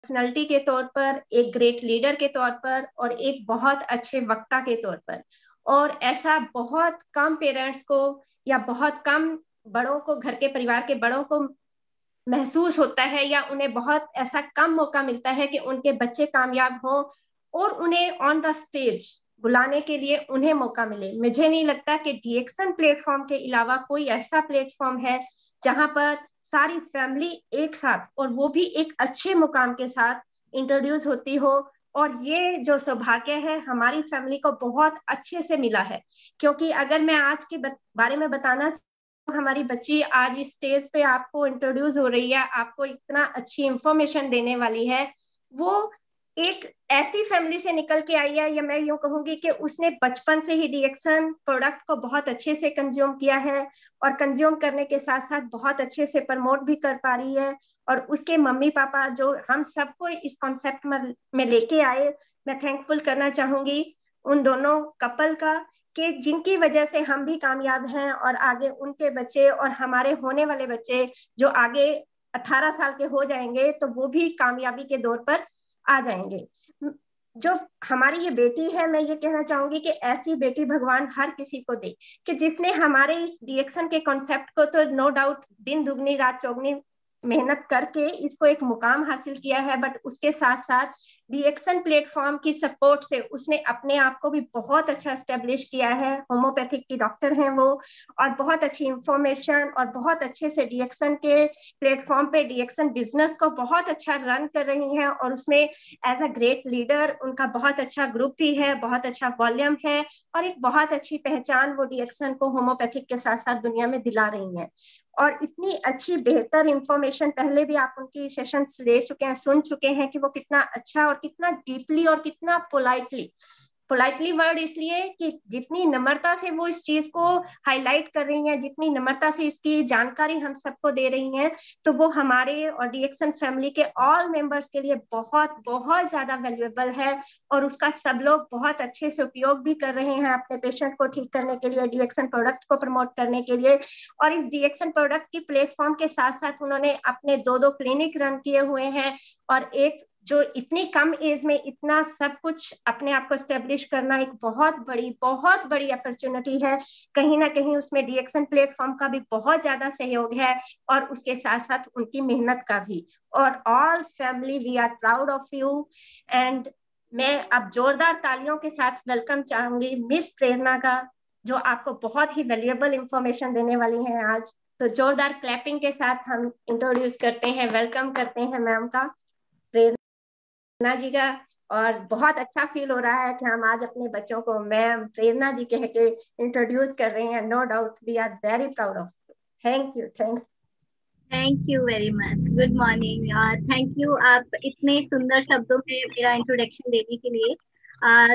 Personality के तौर पर, एक ग्रेट लीडर के तौर पर और एक बहुत अच्छे वक्ता के तौर पर। और ऐसा बहुत कम पेरेंट्स को या बहुत कम बड़ों को, घर के परिवार के बड़ों को महसूस होता है, या उन्हें बहुत ऐसा कम मौका मिलता है कि उनके बच्चे कामयाब हों और उन्हें ऑन द स्टेज बुलाने के लिए उन्हें मौका मिले। मुझे नहीं लगता कि डीएक्सन प्लेटफॉर्म के अलावा कोई ऐसा प्लेटफॉर्म है जहां पर सारी फैमिली एक साथ, और वो भी एक अच्छे मुकाम के साथ इंट्रोड्यूस होती हो। और ये जो सौभाग्य है हमारी फैमिली को बहुत अच्छे से मिला है, क्योंकि अगर मैं आज के बारे में बताना, हमारी बच्ची आज इस स्टेज पे आपको इंट्रोड्यूस हो रही है, आपको इतना अच्छी इंफॉर्मेशन देने वाली है। वो एक ऐसी फैमिली से निकल के आई है, या मैं यूं कहूंगी कि उसने बचपन से ही डीएक्सन प्रोडक्ट को बहुत अच्छे से कंज्यूम किया है, और कंज्यूम करने के साथ साथ बहुत अच्छे से प्रमोट भी कर पा रही है। और उसके मम्मी पापा जो हम सबको इस कॉन्सेप्ट में लेके आए, मैं थैंकफुल करना चाहूंगी उन दोनों कपल का, कि जिनकी वजह से हम भी कामयाब हैं, और आगे उनके बच्चे और हमारे होने वाले बच्चे जो आगे 18 साल के हो जाएंगे तो वो भी कामयाबी के दौर पर आ जाएंगे। जो हमारी ये बेटी है, मैं ये कहना चाहूंगी कि ऐसी बेटी भगवान हर किसी को दे, कि जिसने हमारे इस डीएक्सन के कॉन्सेप्ट को तो नो डाउट दिन दुगनी रात चौगनी मेहनत करके इसको एक मुकाम हासिल किया है, बट उसके साथ साथ डीएक्सन प्लेटफॉर्म की सपोर्ट से उसने अपने आप को भी बहुत अच्छा स्टेब्लिश किया है। होम्योपैथिक की डॉक्टर हैं वो, और बहुत अच्छी इंफॉर्मेशन और बहुत अच्छे से डीएक्सन के प्लेटफॉर्म पे डीएक्सन बिजनेस को बहुत अच्छा रन कर रही हैं, और उसमें एज अ ग्रेट लीडर उनका बहुत अच्छा ग्रुप भी है, बहुत अच्छा वॉल्यूम है, और एक बहुत अच्छी पहचान वो डीएक्सन को होम्योपैथिक के साथ साथ दुनिया में दिला रही हैं। और इतनी अच्छी बेहतर इंफॉर्मेशन, पहले भी आप उनकी सेशंस ले चुके हैं, सुन चुके हैं कि वो कितना अच्छा और कितना डीपली और कितना पोलाइटली, पोलाइटली वर्ड इसलिए कि जितनी नम्रता से वो इस चीज को हाईलाइट कर रही हैं, जितनी नम्रता से इसकी जानकारी हम सबको दे रही हैं, तो वो हमारे और डीएक्सन फैमिली के ऑल मेंबर्स के लिए बहुत बहुत ज्यादा वैल्यूएबल है। और उसका सब लोग बहुत अच्छे से उपयोग भी कर रहे हैं अपने पेशेंट को ठीक करने के लिए, डीएक्सन प्रोडक्ट को प्रमोट करने के लिए। और इस डीएक्सन प्रोडक्ट की प्लेटफॉर्म के साथ साथ उन्होंने अपने दो दो क्लिनिक रन किए हुए हैं, और एक जो इतनी कम एज में इतना सब कुछ अपने आप को स्टेब्लिश करना एक बहुत बड़ी अपॉर्चुनिटी है। कहीं ना कहीं उसमें डीएक्सन प्लेटफॉर्म का भी बहुत ज्यादा सहयोग है, और उसके साथ साथ उनकी मेहनत का भी। और all family we are proud of you. And मैं अब जोरदार तालियों के साथ वेलकम चाहूंगी मिस प्रेरणा का, जो आपको बहुत ही वैल्यूएबल इंफॉर्मेशन देने वाली हैं आज। तो जोरदार क्लैपिंग के साथ हम इंट्रोड्यूस करते हैं, वेलकम करते हैं मैम का, प्रेरणा जी का। और बहुत अच्छा फील हो रहा है कि हम आज अपने बच्चों को मैम प्रेरणा जी कह के इंट्रोड्यूस कर रहे हैं। No doubt we are very proud of you. Thank you, thank. Thank you very much. Good morning. Thank you आप इतने सुंदर शब्दों में मेरा इंट्रोडक्शन देने के लिए।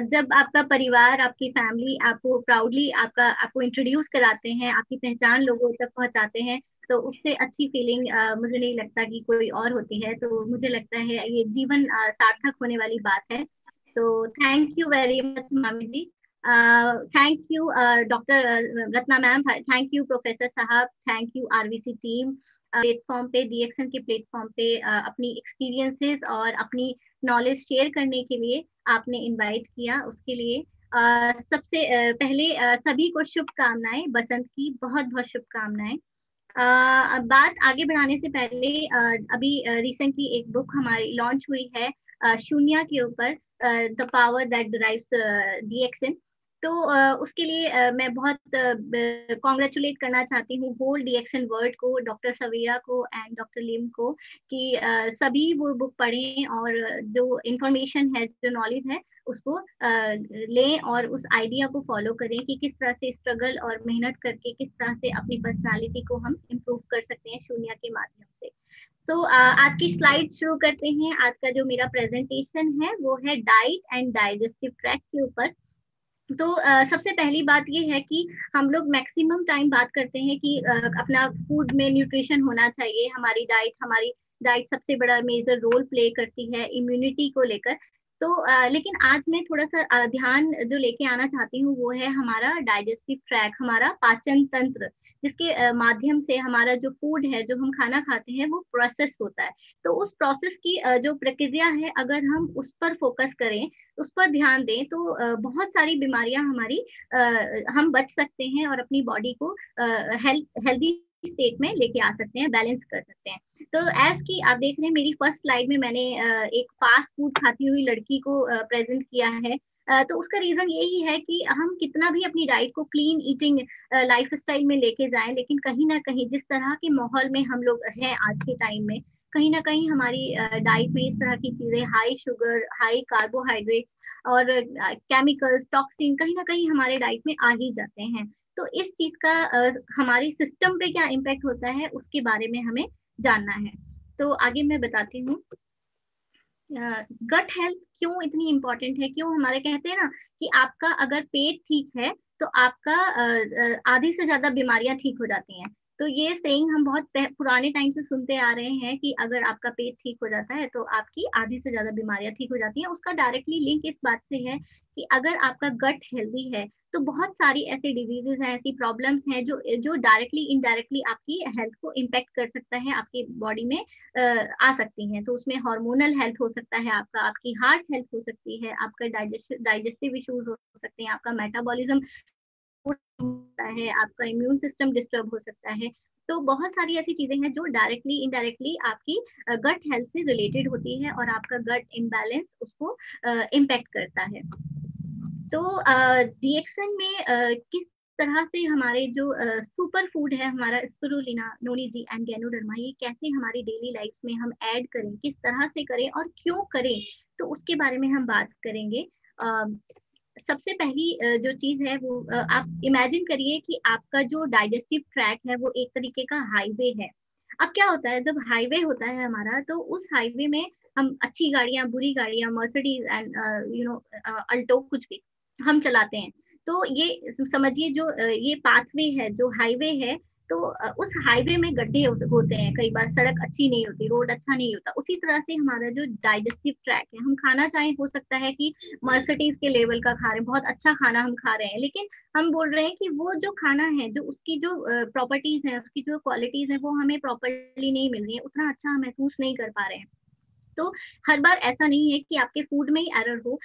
जब आपका परिवार, आपकी फैमिली आपको प्राउडली आपको इंट्रोड्यूस कराते हैं, आपकी पहचान लोगों तक पहुंचाते हैं, तो उससे अच्छी फीलिंग मुझे नहीं लगता कि कोई और होती है। तो मुझे लगता है ये जीवन सार्थक होने वाली बात है। तो थैंक यू वेरी मच मामी ji. Thank you doctor Ratna ma'am, thank you professor साहब, thank you RVC team. Platform पे, डीएक्सन के प्लेटफॉर्म पे अपनी एक्सपीरियंसेस और अपनी नॉलेज शेयर करने के लिए आपने इनवाइट किया, उसके लिए सबसे पहले सभी को शुभकामनाएं, बसंत की बहुत बहुत शुभकामनाएं। बात आगे बढ़ाने से पहले अभी रिसेंटली एक बुक हमारी लॉन्च हुई है शून्य के ऊपर, द पावर दैट ड्राइव्स डीएक्सन। तो उसके लिए मैं बहुत कॉन्ग्रेचुलेट करना चाहती हूँ होल डीएक्सन वर्ल्ड को, डॉक्टर सवेरा को एंड डॉक्टर लिम को, कि सभी वो बुक पढ़ें और जो इंफॉर्मेशन है, जो नॉलेज है, उसको लें और उस आइडिया को फॉलो करें कि किस तरह से स्ट्रगल और मेहनत करके किस तरह से अपनी पर्सनालिटी को हम इम्प्रूव कर सकते हैं शून्य के माध्यम से। सो आज की स्लाइड शुरू करते हैं। आज का जो मेरा प्रेजेंटेशन है वो है डाइट एंड डाइजेस्टिव ट्रैक्ट के ऊपर। तो सबसे पहली बात ये है कि हम लोग मैक्सिमम टाइम बात करते हैं कि अपना फूड में न्यूट्रिशन होना चाहिए, हमारी डाइट सबसे बड़ा मेजर रोल प्ले करती है इम्यूनिटी को लेकर। तो लेकिन आज मैं थोड़ा सा ध्यान जो लेके आना चाहती हूँ वो है हमारा डाइजेस्टिव ट्रैक, हमारा पाचन तंत्र। जिसके माध्यम से हमारा जो फूड है, जो हम खाना खाते हैं, वो प्रोसेस होता है। तो उस प्रोसेस की जो प्रक्रिया है, अगर हम उस पर फोकस करें, उस पर ध्यान दें, तो बहुत सारी बीमारियां हमारी हम बच सकते हैं और अपनी बॉडी को हेल्दी स्टेट में लेके आ सकते हैं, बैलेंस कर सकते हैं। तो एज की आप देख रहे हैं, मेरी फर्स्ट स्लाइड में मैंने एक फास्ट फूड खाती हुई लड़की को प्रेजेंट किया है। तो उसका रीजन यही है कि हम कितना भी अपनी डाइट को क्लीन ईटिंग लाइफ स्टाइल में लेके जाएं, लेकिन कहीं ना कहीं जिस तरह के माहौल में हम लोग हैं आज के टाइम में, कहीं ना कहीं हमारी डाइट में इस तरह की चीजें, हाई शुगर, हाई कार्बोहाइड्रेट्स और केमिकल्स, टॉक्सिन कहीं ना कहीं हमारे डाइट में आ ही जाते हैं। तो इस चीज का हमारे सिस्टम पे क्या इम्पैक्ट होता है, उसके बारे में हमें जानना है। तो आगे मैं बताती हूँ गट हेल्थ क्यों इतनी इंपॉर्टेंट है। क्यों हमारे कहते हैं ना कि आपका अगर पेट ठीक है तो आपका आधी से ज्यादा बीमारियां ठीक हो जाती हैं। तो ये सेइंग हम बहुत पुराने टाइम से सुनते आ रहे हैं कि अगर आपका पेट ठीक हो जाता है तो आपकी आधी से ज्यादा बीमारियां ठीक हो जाती हैं। उसका डायरेक्टली लिंक इस बात से है कि अगर आपका गट हेल्दी है तो बहुत सारी ऐसी डिजीजेस हैं, ऐसी प्रॉब्लम्स हैं जो जो डायरेक्टली इनडायरेक्टली आपकी हेल्थ को इम्पेक्ट कर सकता है, आपकी बॉडी में आ सकती हैं। तो उसमें हार्मोनल हेल्थ हो सकता है आपका, आपकी हार्ट हेल्थ हो सकती है, आपका डाइजेस्टिव इश्यूज हो सकते हैं, आपका मेटाबॉलिज्म होता है, आपका इम्यून सिस्टम डिस्टर्ब हो सकता है। तो बहुत सारी ऐसी चीजें हैं जो डायरेक्टली इनडायरेक्टली आपकी गट हेल्थ से रिलेटेड होती है और आपका गट इम्बैलेंस उसको इम्पेक्ट करता है। तो रिएक्शन में किस तरह से हमारे जो सुपर फूड है हमारा स्पिरुलिना, नोनी जी एंड गैनोडर्मा, ये कैसे हमारी डेली लाइफ में हम ऐड करें, किस तरह से करें और क्यों करें, तो उसके बारे में हम बात करेंगे। सबसे पहली जो चीज है वो आप इमेजिन करिए कि आपका जो डाइजेस्टिव ट्रैक है वो एक तरीके का हाईवे है। अब क्या होता है, जब हाईवे होता है हमारा, तो उस हाईवे में हम अच्छी गाड़ियां, बुरी गाड़ियां, मर्सिडीज एंड अल्टो कुछ भी हम चलाते हैं। तो ये समझिए जो ये पाथवे है, जो हाईवे है, तो उस हाईवे में गड्ढे होते हैं, कई बार सड़क अच्छी नहीं होती, रोड अच्छा नहीं होता। उसी तरह से हमारा जो डाइजेस्टिव ट्रैक है, हम खाना चाहे, हो सकता है कि मर्सिडीज के लेवल का खा रहे हैं, बहुत अच्छा खाना हम खा रहे हैं, लेकिन हम बोल रहे हैं कि वो जो खाना है, जो उसकी जो प्रॉपर्टीज है, उसकी जो क्वालिटीज है, वो हमें प्रॉपरली नहीं मिल रही है, उतना अच्छा महसूस नहीं कर पा रहे हैं। तो हर बार ऐसा नहीं है कि आपके फूड में ही एरर हो।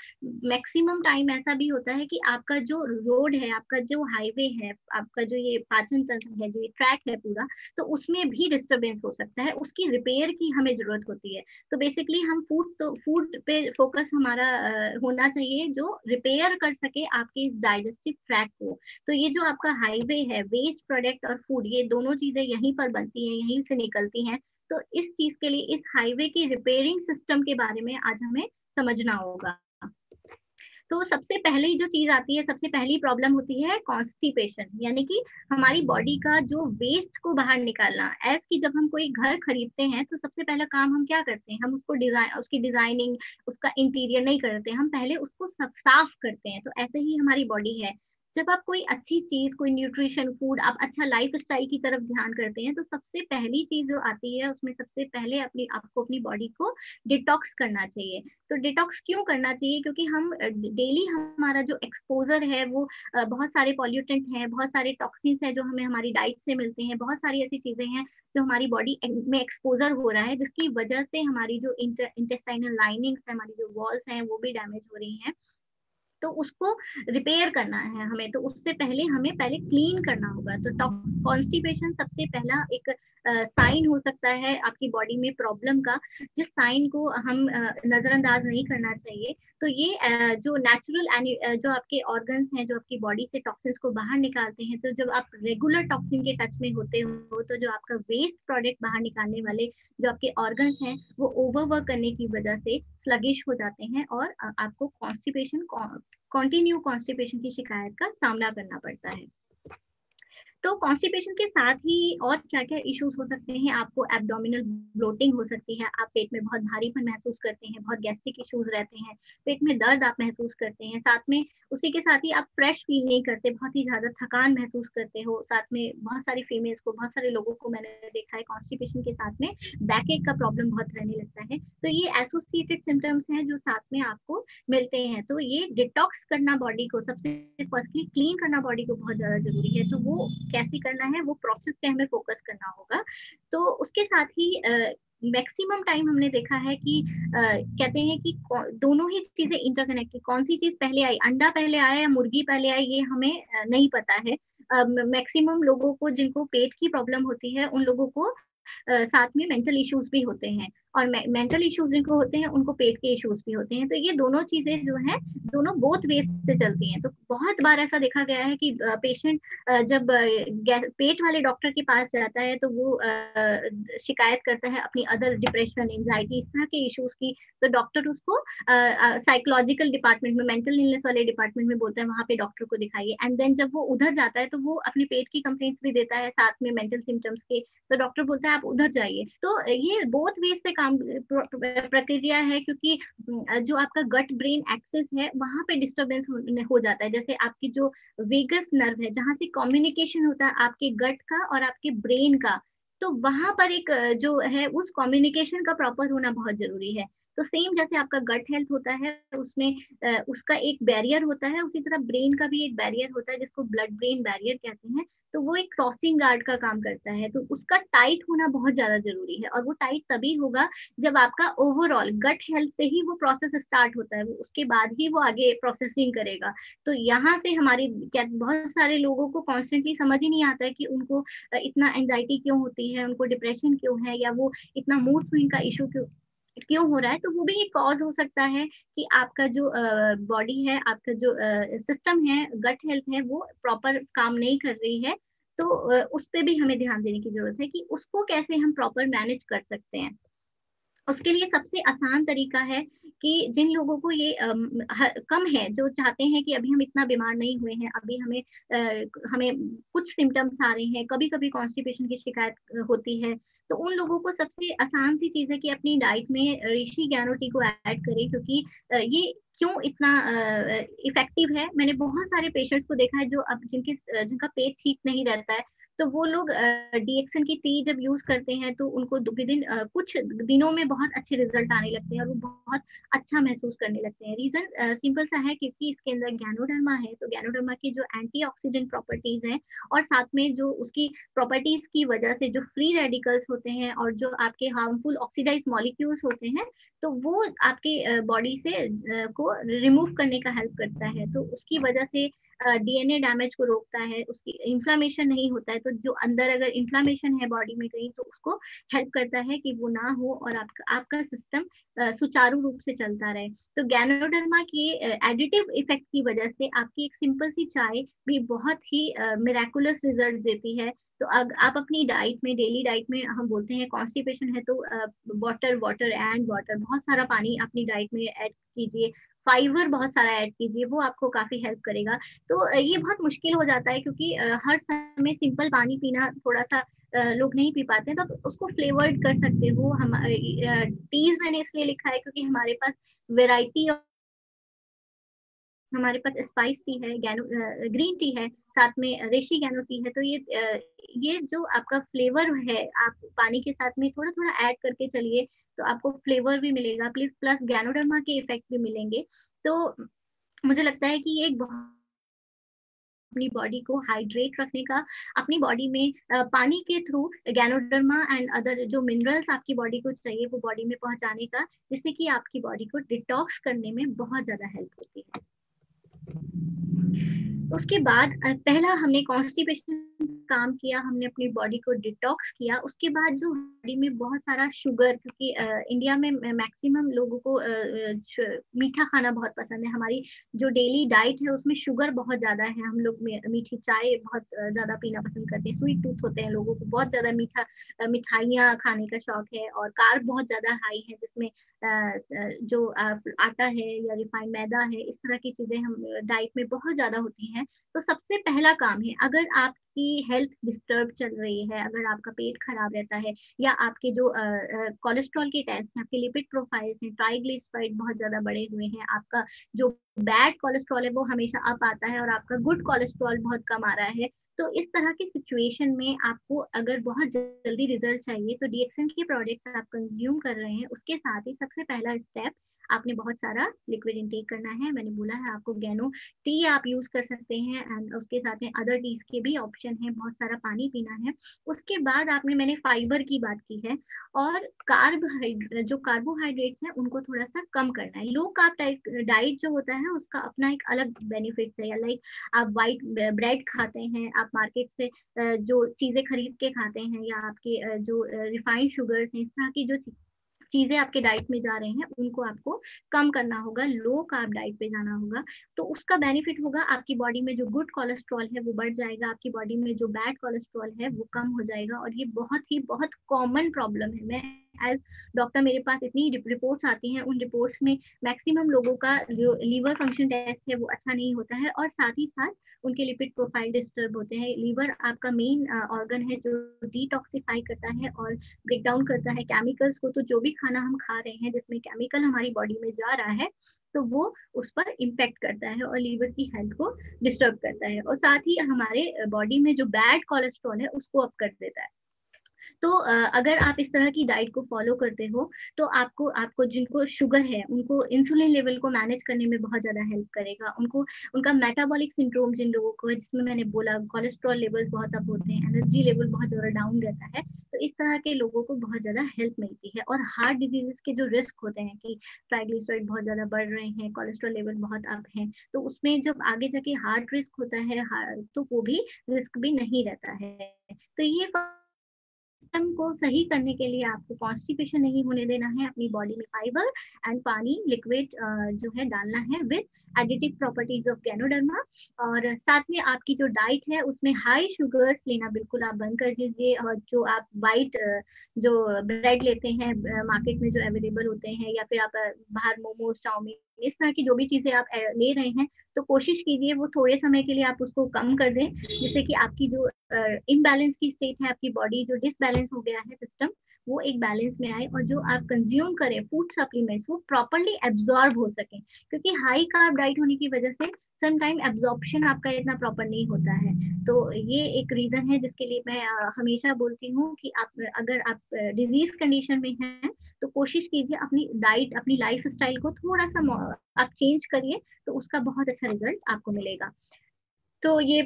मैक्सिमम टाइम ऐसा भी होता है कि आपका जो रोड है, आपका जो हाईवे है, आपका जो ये पाचन तंत्र है, जो ये ट्रैक है पूरा, तो उसमें भी डिस्टरबेंस हो सकता है, उसकी रिपेयर की हमें जरूरत होती है। तो बेसिकली हम फूड पे फोकस हमारा होना चाहिए जो रिपेयर कर सके आपके इस डाइजेस्टिव ट्रैक को। तो ये जो आपका हाईवे है, वेस्ट प्रोडक्ट और फूड, ये दोनों चीजें यहीं पर बनती हैं, यहीं से निकलती हैं। तो इस चीज के लिए, इस हाईवे की रिपेयरिंग सिस्टम के बारे में आज हमें समझना होगा। तो सबसे पहले जो चीज आती है, सबसे पहली प्रॉब्लम होती है कॉन्स्टिपेशन, यानी कि हमारी बॉडी का जो वेस्ट को बाहर निकालना। एज की जब हम कोई घर खरीदते हैं तो सबसे पहला काम हम क्या करते हैं, हम उसको उसकी डिजाइनिंग, उसका इंटीरियर नहीं करते, हम पहले उसको साफ करते हैं। तो ऐसे ही हमारी बॉडी है। जब आप कोई अच्छी चीज, कोई न्यूट्रिशन फूड, आप अच्छा लाइफ स्टाइल की तरफ ध्यान करते हैं, तो सबसे पहली चीज जो आती है उसमें सबसे पहले आपको अपनी बॉडी को डिटॉक्स करना चाहिए। तो डिटॉक्स क्यों करना चाहिए? क्योंकि हम डेली हमारा जो एक्सपोजर है वो बहुत सारे पॉल्यूटेंट हैं, बहुत सारे टॉक्सिन्स हैं जो हमें हमारी डाइट से मिलते हैं, बहुत सारी ऐसी चीजें हैं जो हमारी बॉडी में एक्सपोजर हो रहा है, जिसकी वजह से हमारी जो इंटेस्टाइनल लाइनिंग्स है, हमारी जो वॉल्स हैं, वो भी डैमेज हो रही हैं। तो उसको रिपेयर करना है हमें, तो उससे पहले हमें पहले क्लीन करना होगा। तो कॉन्स्टिपेशन सबसे पहला एक साइन हो सकता है आपकी बॉडी में प्रॉब्लम का, जिस साइन को हम नजरअंदाज नहीं करना चाहिए। तो ये जो नेचुरल जो आपके ऑर्गन्स हैं, जो आपकी बॉडी से टॉक्सिन्स को बाहर निकालते हैं, तो जब आप रेगुलर टॉक्सिन के टच में होते हो, तो जो आपका वेस्ट प्रोडक्ट बाहर निकालने वाले जो आपके ऑर्गन्स हैं, वो ओवरवर्क करने की वजह से स्लगिश हो जाते हैं और आपको कंटिन्यू कॉन्स्टिपेशन की शिकायत का सामना करना पड़ता है। तो कॉन्स्टिपेशन के साथ ही और क्या क्या इश्यूज हो सकते हैं? आपको एब्डोमिनल ब्लोटिंग हो सकती है, आप पेट में बहुत भारीपन महसूस करते हैं, बहुत गैस्ट्रिक इश्यूज रहते हैं, पेट में दर्द आप महसूस करते हैं, साथ में उसी के साथ ही आप फ्रेश फील नहीं करते, बहुत ही ज्यादा थकान महसूस करते हो। साथ में बहुत सारी फीमेल्स को, बहुत सारे लोगों को मैंने देखा है कॉन्स्टिपेशन के साथ में बैक एक का प्रॉब्लम बहुत रहने लगता है। तो ये एसोसिएटेड सिम्टम्स हैं जो साथ में आपको मिलते हैं। तो ये डिटॉक्स करना बॉडी को, सबसे फर्स्टली क्लीन करना बॉडी को बहुत ज्यादा जरूरी है। तो वो कैसे करना है, वो प्रोसेस पे हमें फोकस करना होगा। तो उसके साथ ही मैक्सिमम टाइम हमने देखा है कि कहते हैं कि दोनों ही चीजें इंटरकनेक्टेड, कौन सी चीज पहले आई, अंडा पहले आया या मुर्गी पहले आई, ये हमें नहीं पता है। मैक्सिमम लोगों को जिनको पेट की प्रॉब्लम होती है उन लोगों को साथ में मेंटल इश्यूज भी होते हैं, और मेंटल इश्यूज जिनको होते हैं उनको पेट के इश्यूज भी होते हैं। तो ये दोनों चीजें जो है दोनों बोथ वेज से चलती हैं। तो बहुत बार ऐसा देखा गया है कि पेशेंट जब पेट वाले डॉक्टर के पास जाता है तो वो शिकायत करता है अपनी अदर डिप्रेशन, एंजाइटी, इस तरह के इश्यूज की, तो डॉक्टर उसको साइकोलॉजिकल डिपार्टमेंट में, मेंटल इलनेस वाले डिपार्टमेंट में बोलता है वहां पे डॉक्टर को दिखाइए। एंड देन जब वो उधर जाता है तो वो अपने पेट की कंप्लेंट्स भी देता है साथ में मेंटल सिम्टम्स के, तो डॉक्टर बोलता है आप उधर जाइए। तो ये बोथ वेज से काम प्रक्रिया है, क्योंकि जो आपका गट ब्रेन एक्सेस है वहां पे डिस्टर्बेंस हो जाता है। जैसे आपकी जो वेगस नर्व है जहां से कम्युनिकेशन होता है आपके गट का और आपके ब्रेन का, तो वहां पर एक जो है उस कम्युनिकेशन का प्रॉपर होना बहुत जरूरी है। तो सेम जैसे आपका गट हेल्थ होता है उसमें उसका एक बैरियर होता है, उसी तरह ब्रेन का भी एक बैरियर होता है जिसको ब्लड ब्रेन बैरियर कहते हैं। तो वो एक क्रॉसिंग गार्ड का काम करता है, तो उसका टाइट होना बहुत ज्यादा जरूरी है। और वो टाइट तभी होगा जब आपका ओवरऑल गट हेल्थ से ही वो प्रोसेस स्टार्ट होता है, उसके बाद ही वो आगे प्रोसेसिंग करेगा। तो यहाँ से हमारी क्या बहुत सारे लोगों को कॉन्स्टेंटली समझ ही नहीं आता है कि उनको इतना एंजाइटी क्यों होती है, उनको डिप्रेशन क्यों है, या वो इतना मूड स्विंग का इशू क्यों क्यों हो रहा है। तो वो भी एक कॉज हो सकता है कि आपका जो बॉडी है, आपका जो सिस्टम है, गट हेल्थ है, वो प्रॉपर काम नहीं कर रही है। तो उस पर भी हमें ध्यान देने की जरूरत है कि उसको कैसे हम प्रॉपर मैनेज कर सकते हैं। उसके लिए सबसे आसान तरीका है कि जिन लोगों को ये कम है, जो चाहते हैं कि अभी हम इतना बीमार नहीं हुए हैं, अभी हमें कुछ सिम्टम्स आ रहे हैं, कभी कभी कॉन्स्टिपेशन की शिकायत होती है, तो उन लोगों को सबसे आसान सी चीज है कि अपनी डाइट में ऋषि ज्ञानो टी को ऐड करें। क्योंकि ये क्यों इतना इफेक्टिव है, मैंने बहुत सारे पेशेंट्स को देखा है जो अब जिनका पेट ठीक नहीं रहता है, तो वो लोग डीएक्सन की टी जब यूज करते हैं तो उनको कुछ दिनों में बहुत अच्छे रिजल्ट आने लगते हैं और वो बहुत अच्छा महसूस करने लगते हैं। रीजन सिंपल सा है, क्योंकि इसके अंदर गैनोडर्मा है। तो गैनोडर्मा की जो एंटीऑक्सीडेंट प्रॉपर्टीज हैं और साथ में जो उसकी प्रॉपर्टीज की वजह से जो फ्री रेडिकल्स होते हैं और जो आपके हार्मफुल ऑक्सीडाइज मॉलिक्यूल्स होते हैं, तो वो आपके बॉडी से को रिमूव करने का हेल्प करता है। तो उसकी वजह से डीएनए डैमेज को रोकता है, उसकी इन्फ्लामेशन नहीं होता है। तो जो अंदर अगर इन्फ्लामेशन है बॉडी में कहीं, तो उसको हेल्प करता है कि वो ना हो और आपका सिस्टम सुचारू रूप से चलता रहे। तो गैनोडर्मा की एडिटिव इफेक्ट की वजह से आपकी एक सिंपल सी चाय भी बहुत ही मिराकुलस रिजल्ट देती है। तो आप अपनी डाइट में, डेली डाइट में, हम बोलते हैं कॉन्स्टिपेशन है तो वाटर वाटर एंड वाटर, बहुत सारा पानी अपनी डाइट में ऐड कीजिए। फाइबर बहुत सारा ऐड कीजिए, वो आपको काफी हेल्प करेगा। तो ये बहुत मुश्किल हो जाता है क्योंकि हर समय सिंपल पानी पीना थोड़ा सा लोग नहीं पी पाते हैं, तो आप उसको फ्लेवर्ड कर सकते हो। हम टीज मैंने इसलिए लिखा है क्योंकि हमारे पास वेराइटी, हमारे पास स्पाइस टी है, ग्रीन टी है, साथ में रेशी गैनो टी है। तो ये जो आपका फ्लेवर है, आप पानी के साथ में थोड़ा थोड़ा ऐड करके चलिए तो आपको फ्लेवर भी मिलेगा, प्लस प्लस गैनोडर्मा के इफेक्ट भी मिलेंगे। तो मुझे लगता है कि ये एक बहुत अपनी बॉडी को हाइड्रेट रखने का, अपनी बॉडी में पानी के थ्रू गैनोडर्मा एंड अदर जो मिनरल्स आपकी बॉडी को चाहिए वो बॉडी में पहुंचाने का, जिससे कि आपकी बॉडी को डिटॉक्स करने में बहुत ज्यादा हेल्प होती है। उसके बाद पहला हमने कॉन्स्टिपेशन काम किया, हमने अपनी बॉडी को डिटॉक्स किया। उसके बाद जो बॉडी में बहुत सारा शुगर, क्योंकि इंडिया में मैक्सिमम लोगों को मीठा खाना बहुत पसंद है, हमारी जो डेली डाइट है उसमें शुगर बहुत ज्यादा है। हम लोग मीठी चाय बहुत ज्यादा पीना पसंद करते हैं, स्वीट टूथ होते हैं लोगों को, बहुत ज्यादा मिठाइयाँ खाने का शौक है, और कार्ब बहुत ज्यादा हाई है जिसमें जो आटा है या रिफाइंड मैदा है, इस तरह की चीजें हम डाइट में बहुत ज्यादा होती हैं। तो सबसे पहला काम है, अगर आपकी हेल्थ डिस्टर्ब चल रही है, अगर आपका पेट खराब रहता है, या आपके जो कोलेस्ट्रॉल के टेस्ट हैं, आपके लिपिड प्रोफाइल्स हैं, ट्राइग्लिसराइड बहुत ज्यादा बढ़े हुए हैं, आपका जो बैड कोलेस्ट्रॉल है वो हमेशा अप आता है और आपका गुड कोलेस्ट्रॉल बहुत कम आ रहा है, तो इस तरह की सिचुएशन में आपको अगर बहुत जल्दी रिजल्ट चाहिए तो डीएक्सन के प्रोडक्ट्स आप कंज्यूम कर रहे हैं, उसके साथ ही सबसे पहला स्टेप आपने बहुत सारा लिक्विड इंटेक करना है। मैंने बोला है आपको गैनो टी आप यूज कर सकते हैं, एंड उसके साथ में अदर टीज के भी ऑप्शन है। बहुत सारा पानी पीना है। उसके बाद मैंने फाइबर की बात की है, और जो कार्बोहाइड्रेट्स हैं उनको थोड़ा सा कम करना है। लो कार्ब डाइट जो होता है उसका अपना एक अलग बेनिफिट्स है। या लाइक आप वाइट ब्रेड खाते हैं, आप मार्केट से जो चीजें खरीद के खाते हैं, या आपके जो रिफाइंड शुगर्स हैं, इस तरह की जो चीजें आपके डाइट में जा रहे हैं उनको आपको कम करना होगा, लो कार्ब डाइट पे जाना होगा। तो उसका बेनिफिट होगा, आपकी बॉडी में जो गुड कोलेस्ट्रॉल है वो बढ़ जाएगा, आपकी बॉडी में जो बैड कोलेस्ट्रॉल है वो कम हो जाएगा। और ये बहुत कॉमन प्रॉब्लम है। मैं एज डॉक्टर, मेरे पास इतनी रिपोर्ट्स आती हैं, उन रिपोर्ट्स में मैक्सिमम लोगों का जो लीवर फंक्शन टेस्ट है वो अच्छा नहीं होता है, और साथ ही साथ उनके लिपिड प्रोफाइल डिस्टर्ब होते हैं। लीवर आपका मेन ऑर्गन है जो डिटॉक्सिफाई करता है और ब्रेक डाउन करता है केमिकल्स को। तो जो भी खाना हम खा रहे हैं जिसमें केमिकल हमारी बॉडी में जा रहा है, तो वो उस पर इम्पेक्ट करता है और लीवर की हेल्थ को डिस्टर्ब करता है, और साथ ही हमारे बॉडी में जो बैड कोलेस्ट्रॉल है उसको अप कर देता है। तो अगर आप इस तरह की डाइट को फॉलो करते हो तो आपको जिनको शुगर है उनको इंसुलिन लेवल को मैनेज करने में बहुत ज्यादा हेल्प करेगा। उनको उनका मेटाबॉलिक सिंड्रोम जिन लोगों को है, जिसमें मैंने बोला कोलेस्ट्रॉल लेवल्स बहुत अप होते हैं, एनर्जी लेवल बहुत ज्यादा डाउन रहता है, तो इस तरह के लोगों को बहुत ज्यादा हेल्प मिलती है। और हार्ट डिजीजेस के जो रिस्क होते हैं कि ट्राइग्लिसराइड बहुत ज्यादा बढ़ रहे हैं, कोलेस्ट्रॉल लेवल बहुत अप है, तो उसमें जब आगे जाके हार्ट रिस्क होता है तो वो भी रिस्क भी नहीं रहता है। तो ये सिस्टम को सही करने के लिए आपको कॉन्स्टिपेशन नहीं होने देना है, अपनी बॉडी में फाइबर एंड पानी लिक्विड जो है डालना है with additive properties of ganoderma. और साथ में आपकी जो डाइट है उसमें हाई शुगर्स लेना बिल्कुल आप बंद कर दीजिए। और जो आप वाइट जो ब्रेड लेते हैं मार्केट में जो अवेलेबल होते हैं, या फिर आप बाहर मोमोज चाउमीन इस तरह की जो भी चीजें आप ले रहे हैं, तो कोशिश कीजिए वो थोड़े समय के लिए आप उसको कम कर दें, जिससे कि आपकी जो इम्बैलेंस की स्टेट है, आपकी बॉडी जो डिसबैलेंस हो गया है सिस्टम, वो एक बैलेंस में आए, और जो आप कंज्यूम करें फूड सप्लीमेंट्स वो प्रॉपरली एब्जॉर्ब हो सके। क्योंकि हाई कार्ब डाइट होने की वजह से सम टाइम एब्जॉर्प्शन आपका इतना प्रॉपर नहीं होता है। तो ये एक रीजन है जिसके लिए मैं हमेशा बोलती हूँ कि अगर आप डिजीज कंडीशन में हैं तो कोशिश कीजिए अपनी डाइट, अपनी लाइफ स्टाइल को थोड़ा सा आप चेंज करिए, तो उसका बहुत अच्छा रिजल्ट आपको मिलेगा। तो ये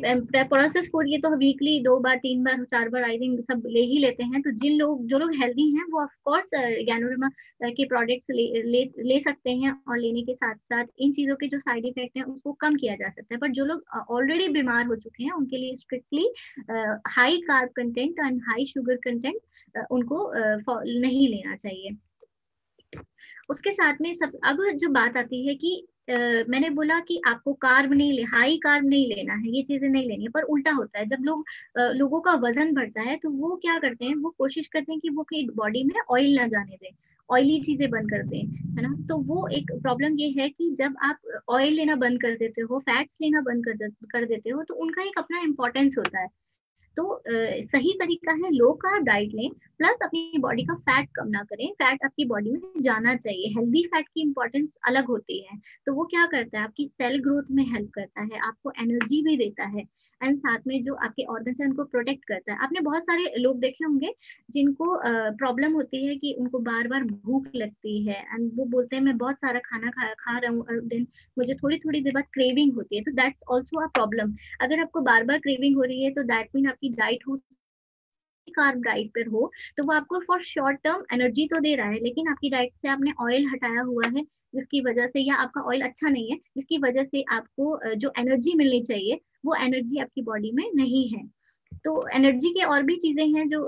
प्रोसेस फूड ये तो weekly 2 bar 3 bar 4 bar I think सब ले ही लेते हैं। तो जो लोग हेल्दी हैं वो ऑफ कोर्स गैनोडर्मा के प्रोडक्ट्स ले सकते हैं, और लेने के साथ साथ इन चीजों के जो साइड इफेक्ट हैं उसको कम किया जा सकता है। पर जो लोग ऑलरेडी बीमार हो चुके हैं उनके लिए strictly high carb content and high sugar content उनको नहीं लेना चाहिए। उसके साथ में सब अब जो बात आती है कि मैंने बोला कि आपको कार्ब नहीं हाई कार्ब नहीं लेना है, ये चीजें नहीं लेनी है, पर उल्टा होता है। जब लोगों का वजन बढ़ता है तो वो क्या करते हैं, वो कोशिश करते हैं कि वो अपनी बॉडी में ऑयल ना जाने दें, ऑयली चीजें बंद कर दें, है ना। तो वो एक प्रॉब्लम ये है कि जब आप ऑयल लेना बंद कर देते हो, फैट्स लेना बंद कर देते हो, तो उनका एक अपना इंपॉर्टेंस होता है। तो सही तरीका है लो कार्ब डाइट लें, प्लस अपनी बॉडी का फैट कम ना करें। फैट आपकी बॉडी में जाना चाहिए, हेल्दी फैट की इंपॉर्टेंस अलग होती है। तो वो क्या करता है, आपकी सेल ग्रोथ में हेल्प करता है, आपको एनर्जी भी देता है, एंड साथ में जो आपके ऑर्गन्स है उनको प्रोटेक्ट करता है। आपने बहुत सारे लोग देखे होंगे जिनको प्रॉब्लम होती है कि उनको बार बार भूख लगती है, एंड वो बोलते हैं मैं बहुत सारा खाना खा रहा हूँ और देन मुझे थोड़ी थोड़ी देर बाद क्रेविंग होती है। तो दैट्स ऑल्सो अ प्रॉब्लम। अगर आपको बार बार क्रेविंग हो रही है तो दैट मीन आपकी डाइट हो कार्ब डाइट पर हो, तो वो आपको फॉर शॉर्ट टर्म एनर्जी तो दे रहा है, लेकिन आपकी डाइट से आपने ऑयल हटाया हुआ है जिसकी वजह से, या आपका ऑयल अच्छा नहीं है जिसकी वजह से आपको जो एनर्जी मिलनी चाहिए वो एनर्जी आपकी बॉडी में नहीं है। तो एनर्जी की और भी चीजें हैं जो